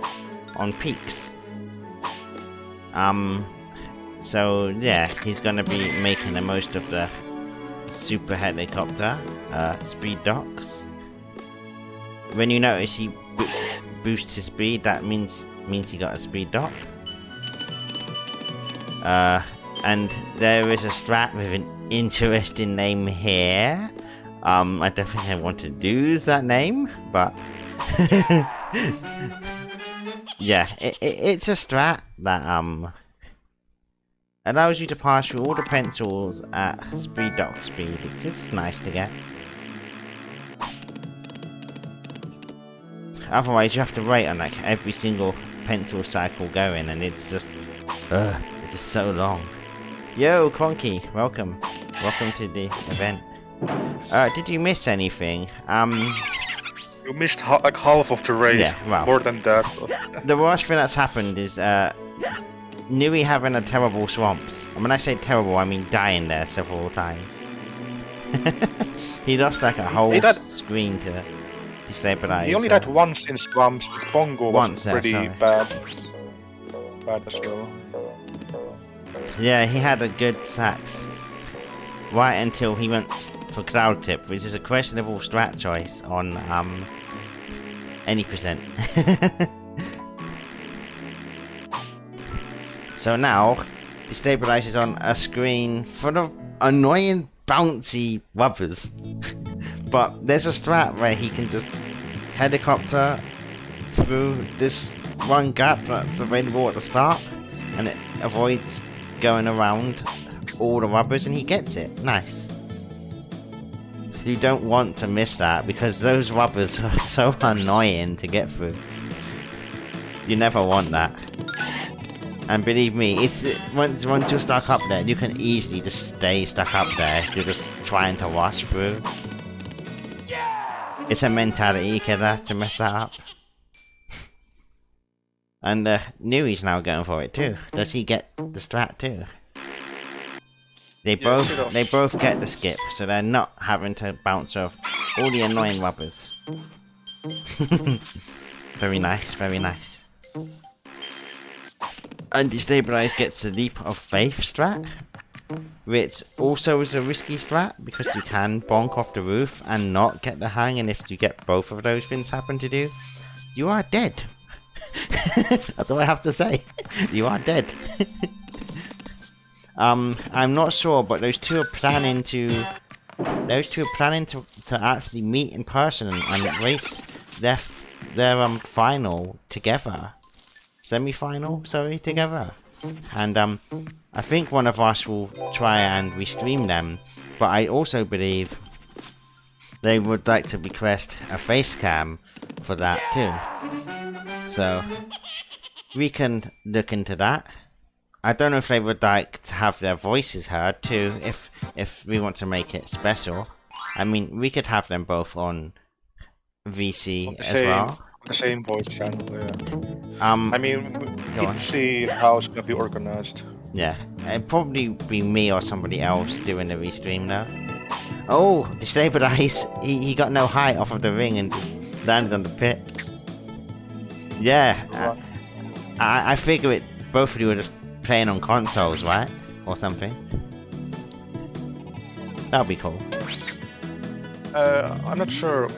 on peaks. So yeah, he's gonna be making the most of the super helicopter speed docks. When you notice he boosts his speed, that means he got a speed dock. And there is a strat with an interesting name here. I don't think I want to use that name, but yeah, it's a strat that allows you to pass through all the pencils at speed dock speed. It's nice to get. Otherwise, you have to wait on like every single pencil cycle going, and it's just so long. Yo, Conky, welcome to the event. Did you miss anything? You missed like half of the race. Yeah, well. More than that. The worst thing that's happened is Nui having a terrible swamps. And when I say terrible, I mean dying there several times. He lost like a whole screen to Destabilize. He only died once in swamps. Pongo was pretty bad. Bad as well. Yeah, he had a good sax. Right until he went for Cloud Tip, which is a questionable strat choice on any percent. So now, Destabilize is on a screen full of annoying bouncy rubbers. But there's a strat where he can just helicopter through this one gap that's available at the start, and it avoids going around all the rubbers, and he gets it. Nice. You don't want to miss that because those rubbers are so annoying to get through. You never want that. And believe me, it's once you're stuck up there, you can easily just stay stuck up there if you're just trying to rush through. It's a mentality killer to mess that up. And Nui's now going for it too. Does he get the strat too? They both get the skip, so they're not having to bounce off all the annoying rubbers. Very nice, very nice. And Destabilize gets the Leap of Faith strat, which also is a risky strat because you can bonk off the roof and not get the hang, and if you get both of those things happen to do, you are dead. That's all I have to say. You are dead. I'm not sure, but those two are planning to actually meet in person and race their final together. Semi-final, sorry, together. And I think one of us will try and restream them, but I also believe they would like to request a face cam for that too. So we can look into that. I don't know if they would like to have their voices heard too, if we want to make it special. I mean, we could have them both on VC as well. The same voice channel, yeah. I mean, we can see how it's gonna be organized. Yeah, it'd probably be me or somebody else doing the restream now. Oh, Destabilize! He got no height off of the ring and landed on the pit. Yeah, I figure it. Both of you are just playing on consoles, right? Or something. That'll be cool. I'm not sure.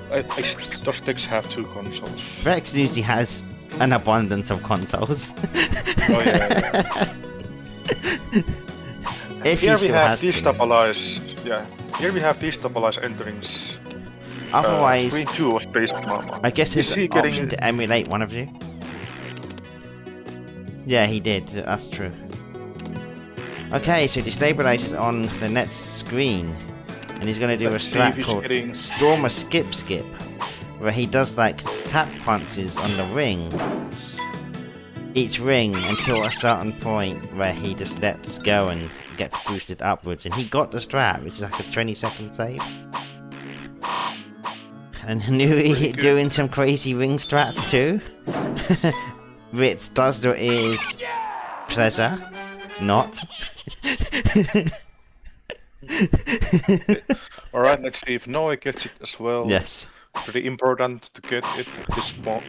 Those sticks have 2 consoles. Rex usually has an abundance of consoles. Oh yeah. If here he we still have has to. Destabilize. Yeah. Here we have Destabilize entering. Otherwise, Screen 2 of Space Mama. I guess Is his he option getting... to emulate one of you. Yeah, he did. That's true. Okay, so Destabilize is on the next screen. And he's going to do a strat called Stormer Skip Skip, where he does like tap punches on the ring, each ring until a certain point where he just lets go and gets boosted upwards. And he got the strat, which is like a 20-second save. And Nui doing some crazy ring strats too, which does the is pleasure, not. Alright, let's see if Noe gets it as well. Yes. Pretty important to get it at this point.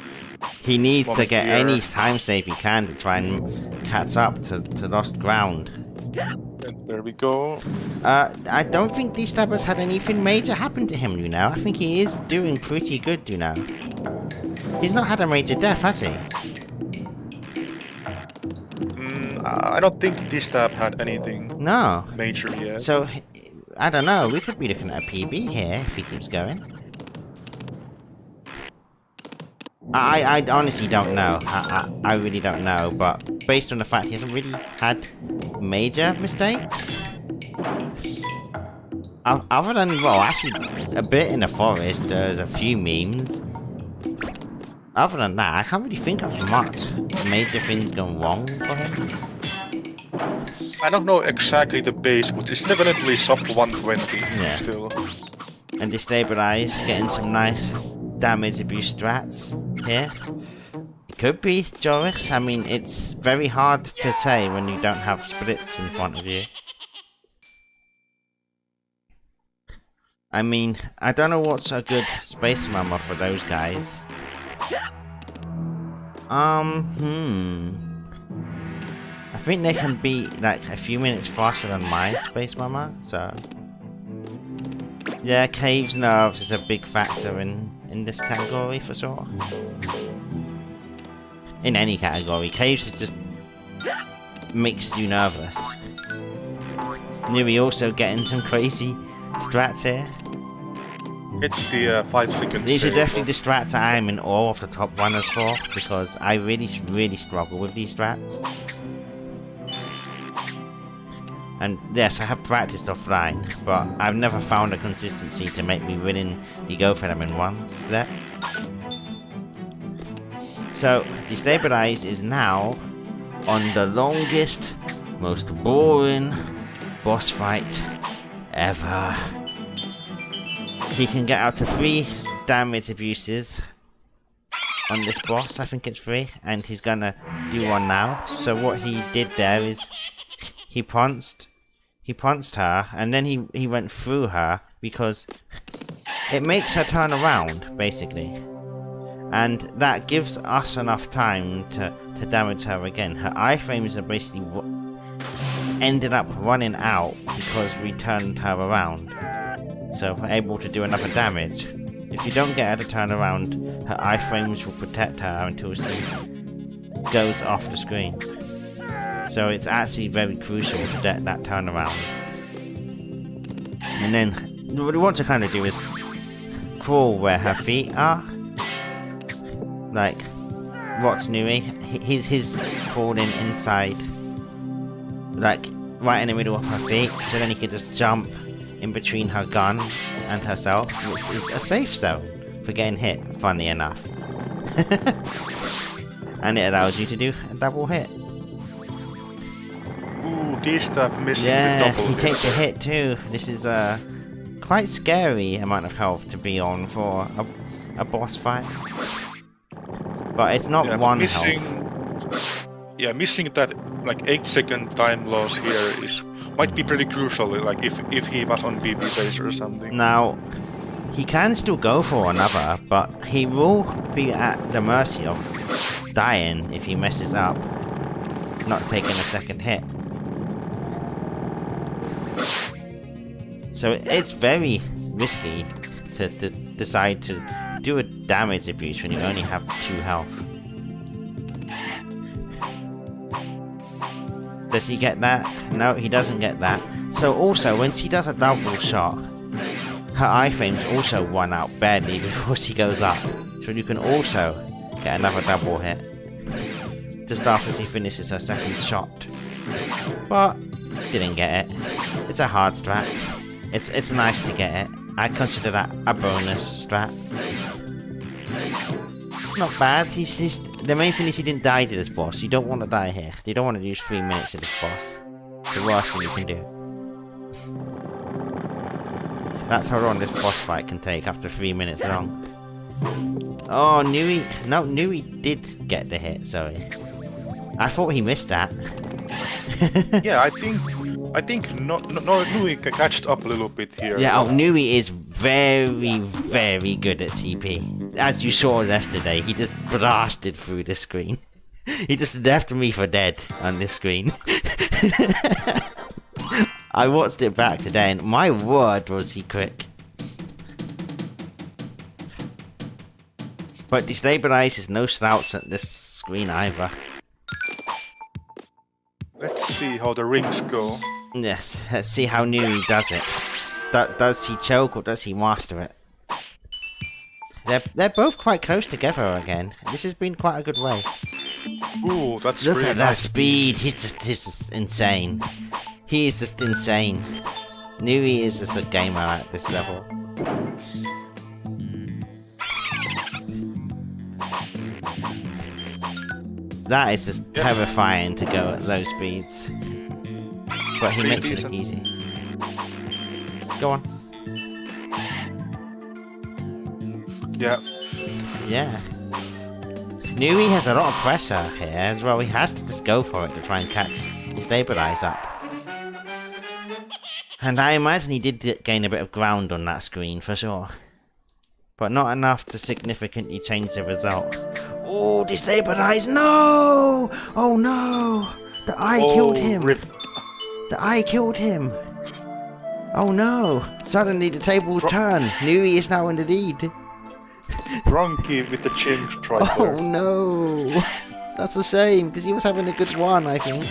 He needs to get any time save he can to try and catch up to lost ground. And there we go. I don't think Destabilize had anything major happen to him, you know. I think he is doing pretty good, you know. He's not had a major death, has he? I don't think Destab had anything major yet. So, I don't know. We could be looking at a PB here if he keeps going. I honestly don't know. I really don't know. But based on the fact he hasn't really had major mistakes. Other than, well, actually, a bit in the forest, there's a few memes. Other than that, I can't really think of much major things going wrong for him. I don't know exactly the base, but it's definitely sub 120 still. And Destabilize, getting some nice damage abuse strats here. It could be Joris. I mean, it's very hard to say when you don't have splits in front of you. I mean, I don't know what's a good space mama for those guys. I think they can be like a few minutes faster than my space mama, so yeah, Cave's nerves is a big factor in in this category for sure. In any category, caves is just makes you nervous. Nui also getting some crazy strats here. It's the 5 seconds. These are definitely the strats I am in awe of the top runners for, because I really struggle with these strats. And yes, I have practiced offline, but I've never found a consistency to make me willingly go for them in one step. So, Destabilize is now on the longest, most boring boss fight ever. He can get out to 3 damage abuses on this boss, I think it's 3, and he's gonna do one now. So what he did there is he pounced her, and then he went through her because it makes her turn around, basically. And that gives us enough time to damage her again. Her iframes are basically ended up running out because we turned her around. So we're able to do another damage. If you don't get her to turn around, her iframes will protect her until she goes off the screen. So it's actually very crucial to get that turnaround. And then what we want to kind of do is crawl where her feet are. Like what's Nui? He's crawling inside, like right in the middle of her feet, so then he can just jump in between her gun and herself, which is a safe zone for getting hit, funny enough. And it allows you to do a double hit. Ooh, this stuff missing Yeah, the double he hit. takes a hit too. This is a quite scary amount of health to be on for a boss fight. But it's not one missing, health. Yeah, missing that like 8-second time loss here might be pretty crucial. Like if he was on BP base or something. Now, he can still go for another, but he will be at the mercy of dying if he messes up, not taking a second hit. So it's very risky to decide to do a damage abuse when you only have 2 health. Does he get that? No, he doesn't get that. So also, when she does a double shot, her iframes also run out badly before she goes up. So you can also get another double hit just after she finishes her second shot. But didn't get it. It's a hard strat. It's nice to get it. I consider that a bonus strat. Not bad. He's the main thing is he didn't die to this boss. You don't want to die here. You don't want to use 3 minutes of this boss. It's the worst thing you can do. That's how long this boss fight can take, after 3 minutes long. Oh, Nui. No, Nui did get the hit, sorry. I thought he missed that. Yeah, I think Nui catched up a little bit here. Yeah, oh, Nui is very good at CP. As you saw yesterday, he just blasted through the screen. He just left me for dead on this screen. I watched it back today, and my word was he quick. But Destabilize is no slouch at this screen either. Let's see how the rings go. Yes, let's see how Nui does it. Does he choke or does he master it? They're both quite close together again. This has been quite a good race. Ooh, that's Look really at that nice. speed. He's just insane. He is just insane. Nui is just a gamer at this level. That is just terrifying to go at those speeds. But he makes it look easy. Go on. Yeah. Yeah. Nui has a lot of pressure here as well. He has to just go for it to try and catch Destabilize up. And I imagine he did gain a bit of ground on that screen for sure. But not enough to significantly change the result. Oh, Destabilize! No! Oh no! The eye killed him! Rip. The eye killed him! Oh no! Suddenly the tables turn! Nui is now in the lead! Drunky with the jinx right Oh there. no! That's a shame, because he was having a good one, I think.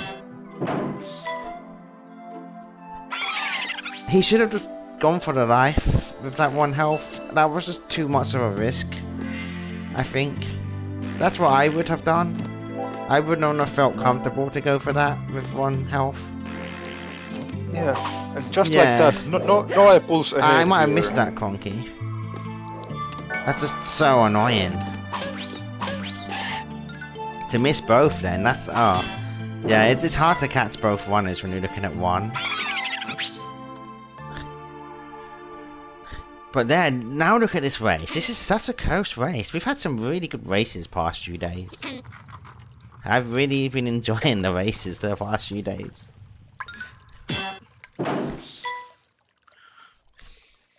He should have just gone for the life with that 1 health. That was just too much of a risk, I think. That's what I would have done. I would not have felt comfortable to go for that with 1 health. Yeah, and just Yeah. like that, no I pulls ahead. I might have here. missed that, Conky. That's just so annoying. To miss both then, that's... Oh. Yeah, it's hard to catch both runners when you're looking at one. But then, now look at this race. This is such a close race. We've had some really good races past few days. I've really been enjoying the races the past few days.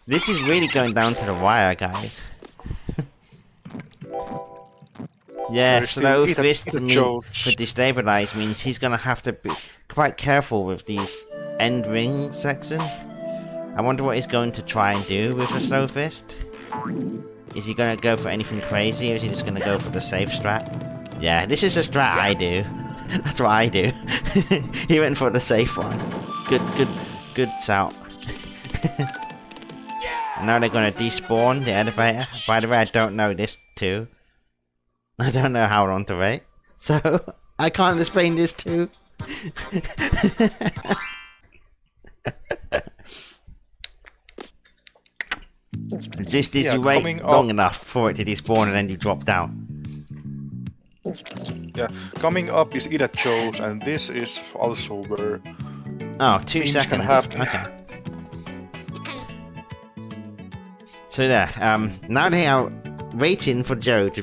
This is really going down to the wire, guys. Yeah, There's slow still fist either for Destabilize means he's gonna have to be quite careful with these end ring section. I wonder what he's going to try and do with the slow fist. Is he gonna go for anything crazy, or is he just gonna go for the safe strat? Yeah, this is a strat I do. That's what I do. He went for the safe one. Good shout. Now they're gonna despawn the elevator. By the way, I don't know this too. I don't know how on to rate, so I can't explain this too. Just as you wait long enough for it to despawn and then you drop down. Yeah, coming up is Ida Joe's, and this is also where... Oh, 2 things seconds. can happen. Okay. So there, now they are waiting for Joe to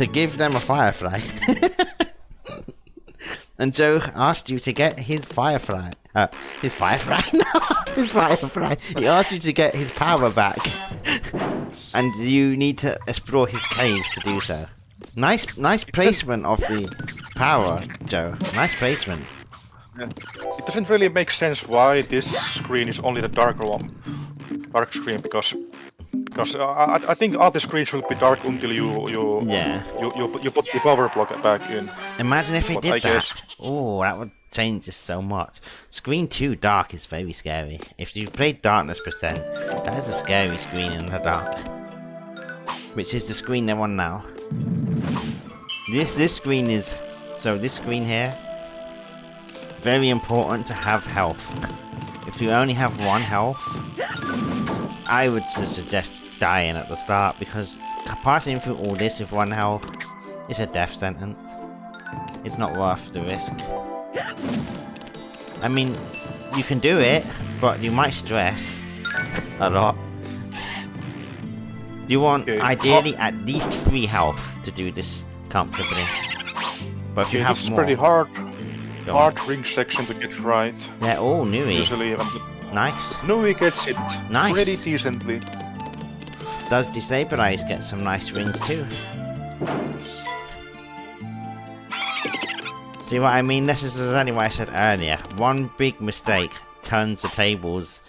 give them a firefly. And Joe asked you to get his firefly. His firefly? No, his firefly. He asked you to get his power back. And you need to explore his caves to do so. Nice placement of the power, Joe. Nice placement. Yeah. It doesn't really make sense why this screen is only the darker one, dark screen, because I think other screens should be dark until you put the power block back in. Imagine if he But did I that. guess- Oh, that would change this so much. Screen 2 dark is very scary. If you've played Darkness percent, that is a scary screen in the dark. Which is the screen they're on now. This screen is... So this screen here, very important to have health. If you only have 1 health, I would suggest dying at the start, because passing through all this with 1 health is a death sentence. It's not worth the risk. I mean, you can do it, but you might stress a lot. You want, ideally, at least 3 health to do this comfortably. But if you have this is more... pretty hard Go ring section to get right. Yeah, oh, Nui. Usually, Nice. Nui gets it Nice. pretty decently. Does Destabilize get some nice rings too? See what I mean? This is exactly what I said earlier. One big mistake turns the tables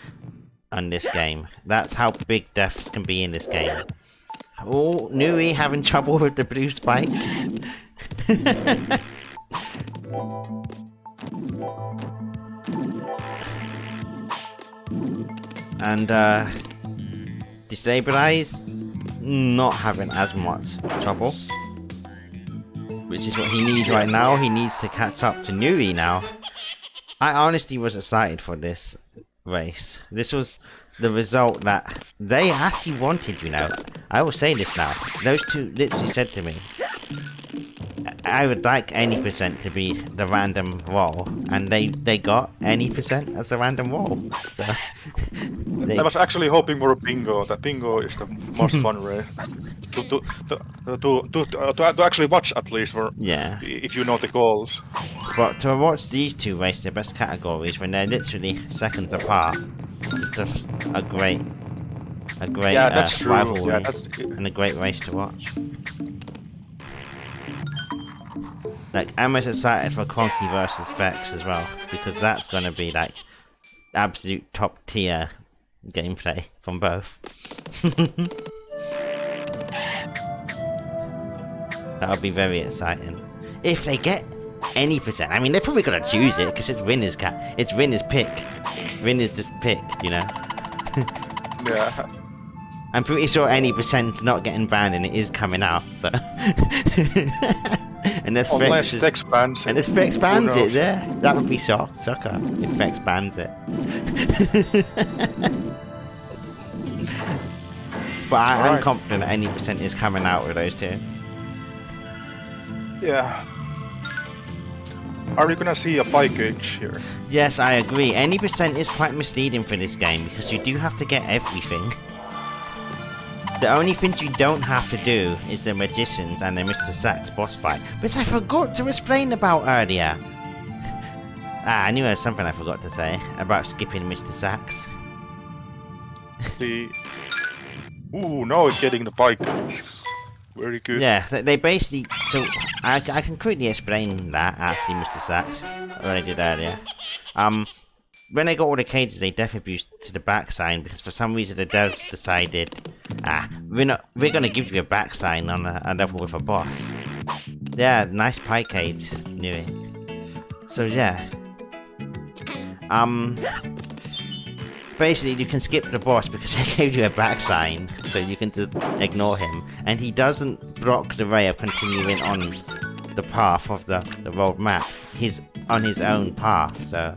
on this game. That's how big deaths can be in this game. Oh, Nui having trouble with the blue spike. And Destabilize not having as much trouble, which is what he needs right now. He needs to catch up to Nui now. I honestly was excited for this race. This was the result that they actually wanted, you know. I will say this now. Those two literally said to me, I would like any percent to be the random roll, and they got any percent as a random roll. So I was actually hoping for a bingo. That bingo is the most fun race to actually watch, at least, for if you know the goals. But to watch these two race their best categories when they're literally seconds apart, it's just a great rivalry and a great race to watch. Like, I'm as excited for Conky versus Vex as well, because that's gonna be like absolute top tier gameplay from both. That would be very exciting. If they get any percent, I mean, they're probably gonna choose it because it's Winner's cat. It's Winner's pick. Winner's just pick, you know. Yeah. I'm pretty sure any percent's not getting banned and it is coming out. So. And there's Unless Fex Fex bans it. and if Fex Who bans it, knows? there, that would be sucker if Fex bans it. But I'm Alright. confident that any percent is coming out with those two. Yeah. Are we gonna see a pie cage here? Yes, I agree. Any percent is quite misleading for this game because you do have to get everything. The only things you don't have to do is the Magicians and the Mr. Sax boss fight, which I forgot to explain about earlier. I knew there was something I forgot to say about skipping Mr. Sax. The... Ooh, now it's getting the pie cage. Very good. Yeah, they basically... So, I can quickly explain that, actually, Mr. Sax, what I did earlier. When they got all the cages, they death abused to the back sign because for some reason the devs decided, we're gonna give you a back sign on a level with a boss. Yeah, nice pie cage, knew it. So yeah, basically you can skip the boss because they gave you a back sign, so you can just ignore him, and he doesn't block the way of continuing on the path of the road map. He's on his own path, so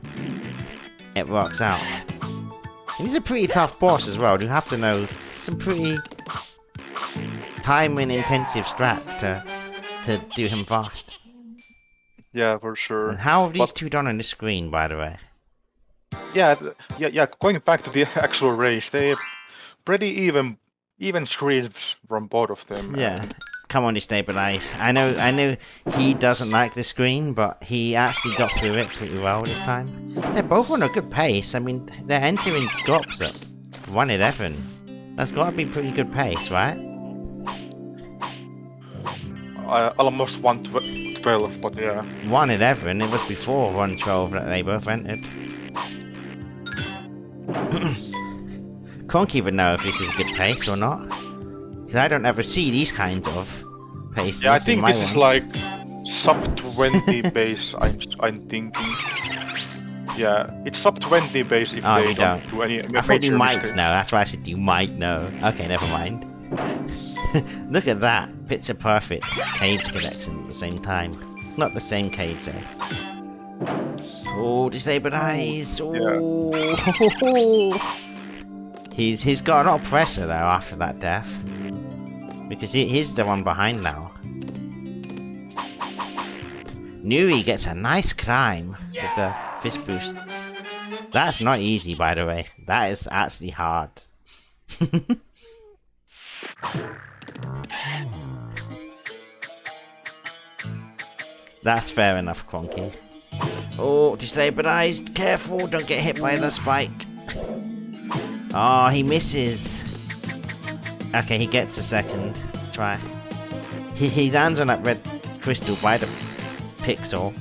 it works out. And he's a pretty tough boss as well. You have to know some pretty time and intensive strats to do him fast. Yeah, for sure. And how have these But- two done on the screen, by the way? Yeah, yeah. Going back to the actual race, they pretty even screens from both of them. Yeah. and- Come on, Destabilize. I know he doesn't like the screen, but he actually got through it pretty well this time. They're both on a good pace. I mean, they're entering stops at 1:11. That's got to be pretty good pace, right? Almost 112, but yeah. 1:11. It was before 1:12 that they both entered. Conky would know if this is a good pace or not. Because I don't ever see these kinds of paces. Yeah, I in think my this is ones. like sub 20 base. I'm thinking. Yeah, it's sub 20 base if Oh, they you don't don't. do any. I thought you major might mistakes. know. That's why I said you might know. Okay, never mind. Look at that. Picture perfect cage collection at the same time. Not the same cage though. Oh, Destabilize. Oh. He's got a lot of pressure though after that death. Because he's the one behind now. Nui gets a nice climb with the fist boosts. That's not easy, by the way. That is actually hard. That's fair enough, Cronky. Oh, Destabilized. Careful, don't get hit by the spike. Oh, he misses. Okay, he gets a second try. He lands on that red crystal by the pixel.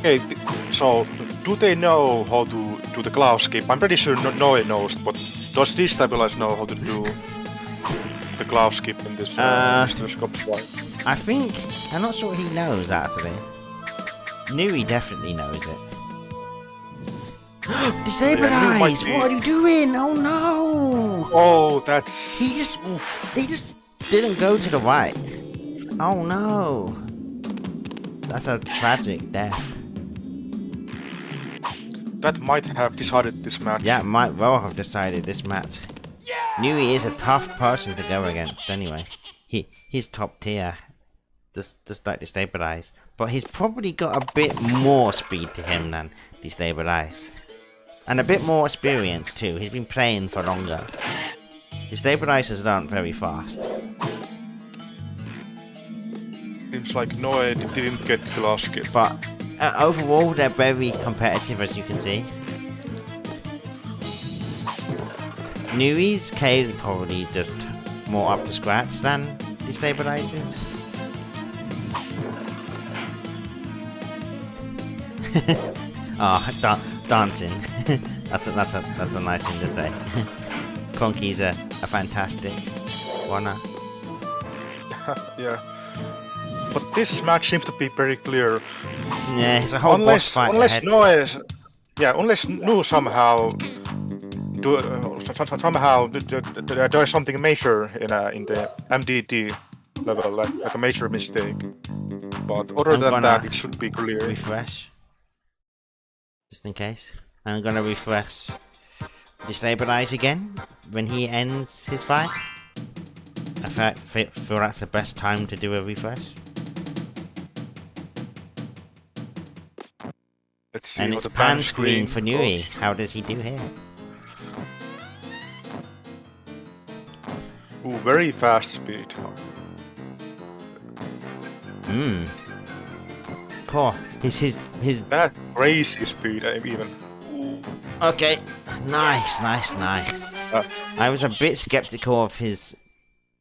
Okay, so do they know how to do the claw skip? I'm pretty sure Noe knows, but does Destabilize know how to do the claw skip in this Stereoscope fight? I think... I'm not sure he knows, actually. Nui definitely knows it. Destabilize! be- What are you doing? Oh no! Oh, that's... He just... Oof. They just didn't go to the right. Oh no! That's a tragic death. That might have decided this match. Yeah, might well have decided this match. Nui is a tough person to go against anyway. He's top tier. Just like Destabilize. But he's probably got a bit more speed to him than Destabilize. And a bit more experience too. He's been playing for longer. Destabilize has learned very fast. Seems like Noe didn't get the claw skip. But overall, they're very competitive, as you can see. Nui's cave is probably just more up to scratch than Destabilizes. Oh, dancing. that's a nice thing to say. Conky's a fantastic one. Yeah. But this match seems to be very clear. Yeah, it's a whole boss fight ahead. Unless Nu somehow does something major in the MDD level, like a major mistake. But other I'm than gonna that, it should be clear. refresh. Just in case. I'm gonna refresh Destabilize again when he ends his fight. I feel that's the best time to do a refresh. Let's see And how it's the pan screen for Nui. goes. How does he do here? Ooh, very fast speed. Poor. His That crazy speed, even. Okay, nice. I was a bit skeptical of his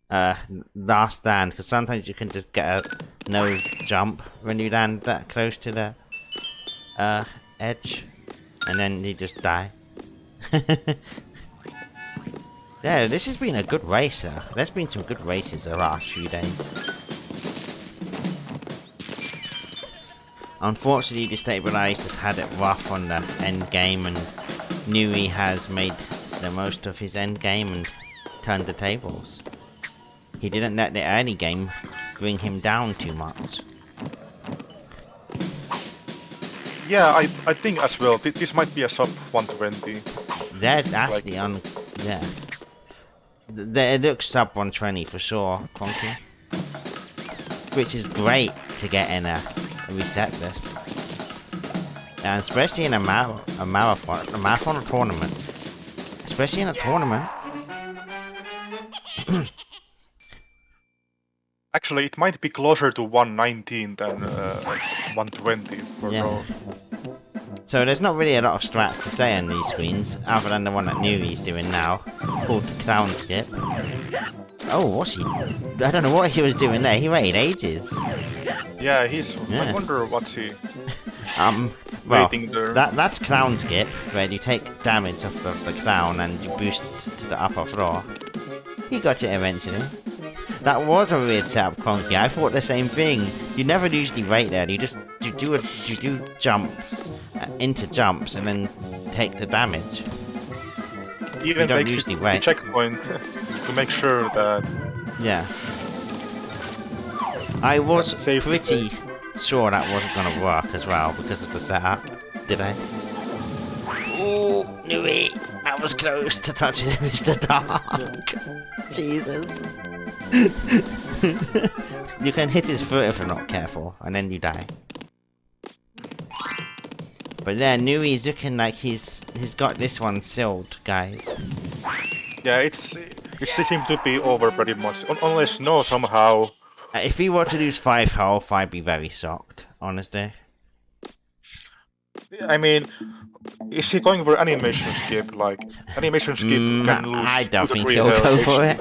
last stand because sometimes you can just get a no jump when you land that close to the edge, and then you just die. Yeah, this has been a good race. There's been some good races the last few days. Unfortunately, Destabilize just had it rough on the end game, and Nui has made the most of his end game and turned the tables. He didn't let the early game bring him down too much. Yeah, I think as well. This might be a sub 120. That's Like- the yeah. It looks sub 120 for sure, Conky. Which is great to get in a reset this. And especially in a marathon tournament. Especially in a tournament. Actually, it might be closer to 119 than 120 for Yeah. now. So there's not really a lot of strats to say on these screens, other than the one that Nui's doing now, called Clown Skip. Oh, what's he? I don't know what he was doing there. He waited ages. Yeah, he's. Yeah. I wonder what's he Well, waiting there. that's Clown Skip, where you take damage off the clown and you boost to the upper floor. He got it eventually. That was a weird setup, Conky. I thought the same thing. You never usually wait there. You do jumps into jumps and then take the damage. Even don't takes usually the wait. checkpoint to make sure that. Yeah. I was Safe to pretty sure that wasn't going to work as well because of the setup. Did I? Oh, Nui! That was close to touching Mr. Dark. Jesus. You can hit his foot if you're not careful, and then you die. But yeah, Nui's looking like he's got this one sealed, guys. Yeah, it seems to be over pretty much. Unless no somehow. If he were to lose 5 health, I'd be very shocked, honestly. I mean, is he going for animation skip? Like animation skip can lose. I don't 2 to think 3 he'll health go for each-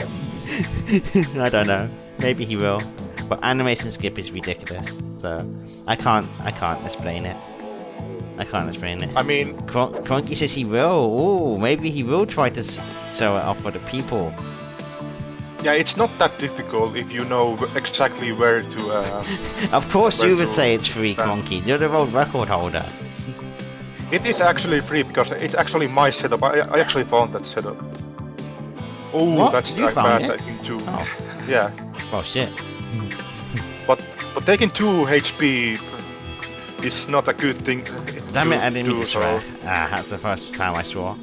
it. I don't know. Maybe he will. But animation skip is ridiculous, so I can't explain it. I mean, Cronky says he will. Ooh, maybe he will try to show it off for the people. yeah, it's not that difficult if you know exactly where to. Of course Where you would to say it's free, stand. Cronky. You're the world record holder. It is actually free because it's actually my setup. I actually found that setup. Oh, What? that's You like found bad, it? I think too. Oh. Yeah, Oh shit. but taking 2 HP is not a good thing. Damn it, to I didn't mean do, to swear. That's the first time I swore.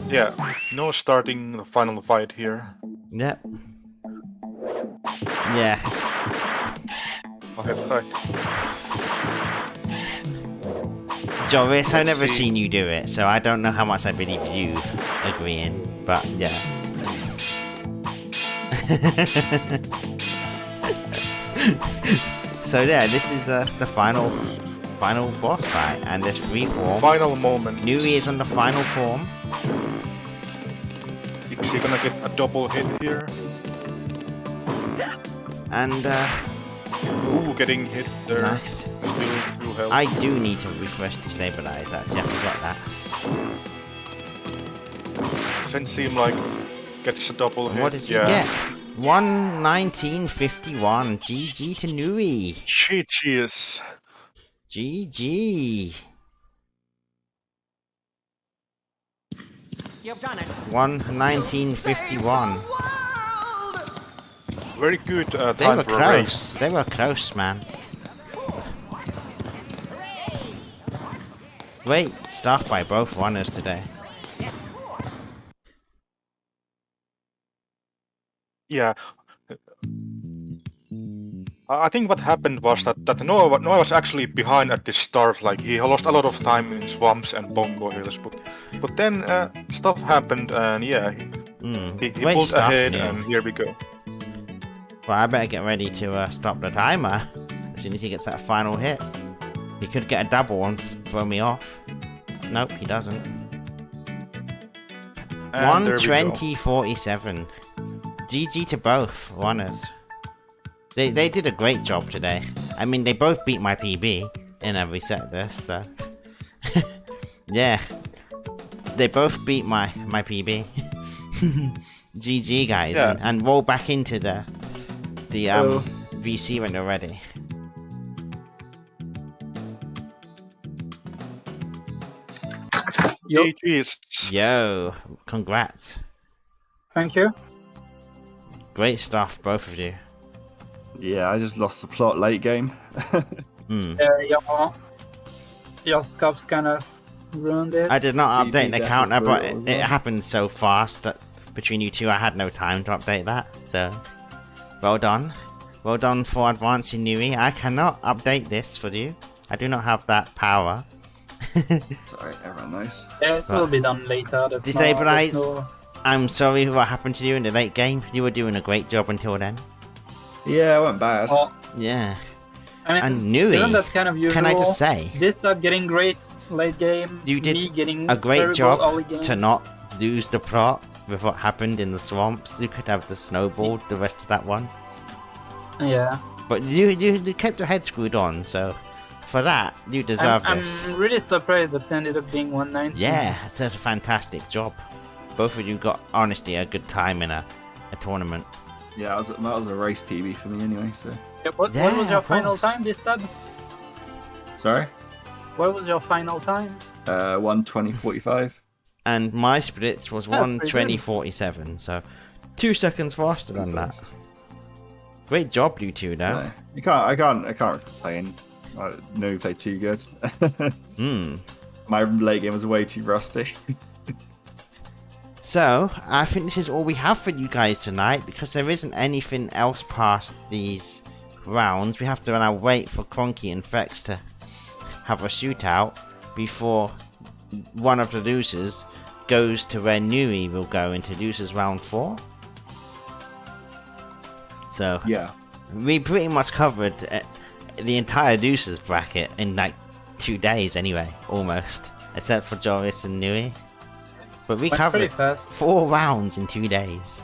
Yeah, no starting the final fight here. Yep. Yeah. Okay, right. Joris, I've never see. seen you do it, so I don't know how much I believe you agreeing, but yeah. So yeah, this is the final boss fight, and there's 3 forms. Final moment. Nui is on the final form. Is he gonna get a double hit here? And Ooh, getting hit there. Nice. Still health. I do need to refresh Destabilize. Actually, I forgot that. Doesn't seem like gets a double hit. What did he get? 119.51. GG to Nui. Cheers. GG. You've done it. 119.51. Very good They time were for a race. close. They were close, man. Great stuff by both runners today. Yeah. I think what happened was that Noah was actually behind at the start. Like he lost a lot of time in swamps and bongo hills, but then stuff happened, and yeah, he Great pulled stuff, ahead, yeah. and here we go. Well, I better get ready to stop the timer as soon as he gets that final hit. He could get a double and throw me off. Nope, he doesn't. And there we go. 120.47. GG to both runners. They did a great job today. I mean, they both beat my PB in every set of this, so... yeah. They both beat my PB. GG, guys. Yeah. And roll back into the VC when they're ready. Yo, GG's. Yo, congrats. thank you. Great stuff, both of you. Yeah, I just lost the plot late game. Your scuffs kind of ruined it. I did not CP update the death counter, was but brutal as it well. happened so fast that between you two I had no time to update that, so well done. Well done for advancing Nui. I cannot update this for you. I do not have that power. Sorry, everyone knows. Yeah, it will be done later. That's Destabilize. no- I'm sorry what happened to you in the late game. You were doing a great job until then. Yeah, it went bad. Well, Yeah. I mean, And Nui, isn't that kind of usual? can I just say, This start getting great late game. you did me getting a great terrible job early game. to not lose the plot with what happened in the swamps. You could have just snowballed the rest of that one. Yeah. But you kept your head screwed on, so for that, you deserve this. I'm really surprised that it ended up being 190. Yeah, it's a fantastic job. Both of you got, honestly, a good time in a tournament. Yeah, that was a race PB for me anyway, so... Yeah, what Yeah, was your of final course. time this time? Sorry? What was your final time? 1:20.45. And my splits was That's pretty 1:20.47, so 2 seconds faster than that. Great job, you two, though. No, I can't complain. I know they too good. My late game was way too rusty. So, I think this is all we have for you guys tonight, because there isn't anything else past these rounds. We have to now wait for Cronky and Fex to have a shootout before one of the losers goes to where Nui will go into losers round 4. So, Yeah. we pretty much covered the entire losers bracket in like 2 days anyway, almost. Except for Joris and Nui. But we Went covered pretty fast. 4 rounds in 2 days.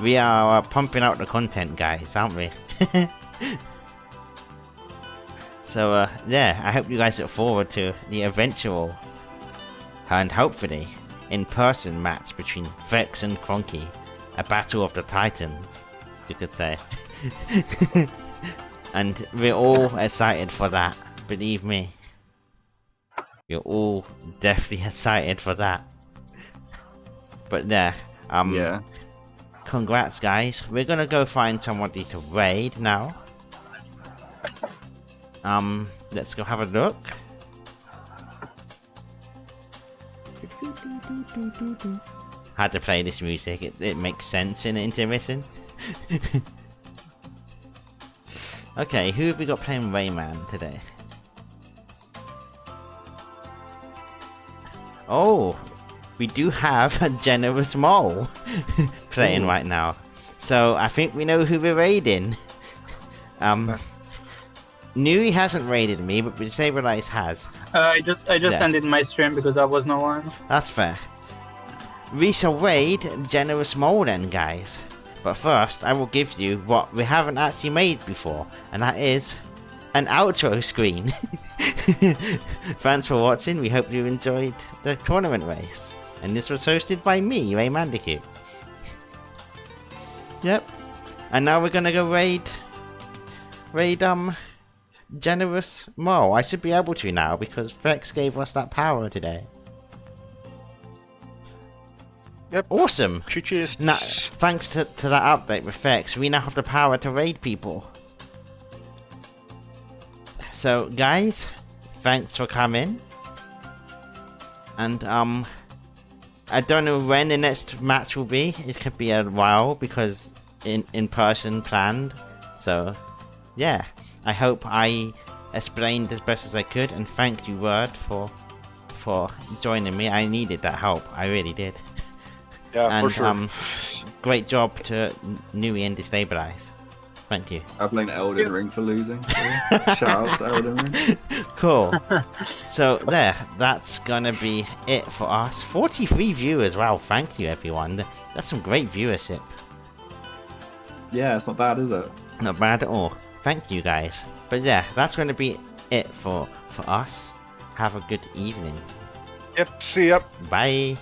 We are pumping out the content, guys, aren't we? So, yeah, I hope you guys look forward to the eventual and hopefully in-person match between Vex and Cronky. A battle of the titans, you could say. And we're all excited for that, believe me. You're all definitely excited for that. But yeah, Yeah. congrats guys. We're gonna go find somebody to raid now. Let's go have a look. Had to play this music, it makes sense in intermission. Okay, who have we got playing Rayman today? Oh, we do have a generous mole playing right now. So I think we know who we're raiding. Nui hasn't raided me, but Destabilize has. I just Yeah. ended my stream because there was no one. That's fair. We shall raid Generous Mole then, guys. But first, I will give you what we haven't actually made before, and that is an outro screen. Thanks for watching. We hope you enjoyed the tournament race. And this was hosted by me, Rayman. Yep. And now we're gonna go raid Generous Mo. I should be able to now because Vex gave us that power today. Yep. Awesome. GG's. Now, thanks to that update with Vex, we now have the power to raid people. So, guys, thanks for coming. And, I don't know when the next match will be. It could be a while because in person planned. So, yeah. I hope I explained as best as I could, and thank you, Word, for joining me. I needed that help. I really did. Yeah, and, for sure. Great job to Nui and Destabilize. Thank you. I blame Elden Ring for losing. So shout out to Elden Ring. Cool. So that's gonna be it for us. 43 viewers. Wow, thank you everyone. That's some great viewership. Yeah, it's not bad, is it? Not bad at all. Thank you guys. But yeah, that's gonna be it for us. Have a good evening. Yep, see ya. Bye.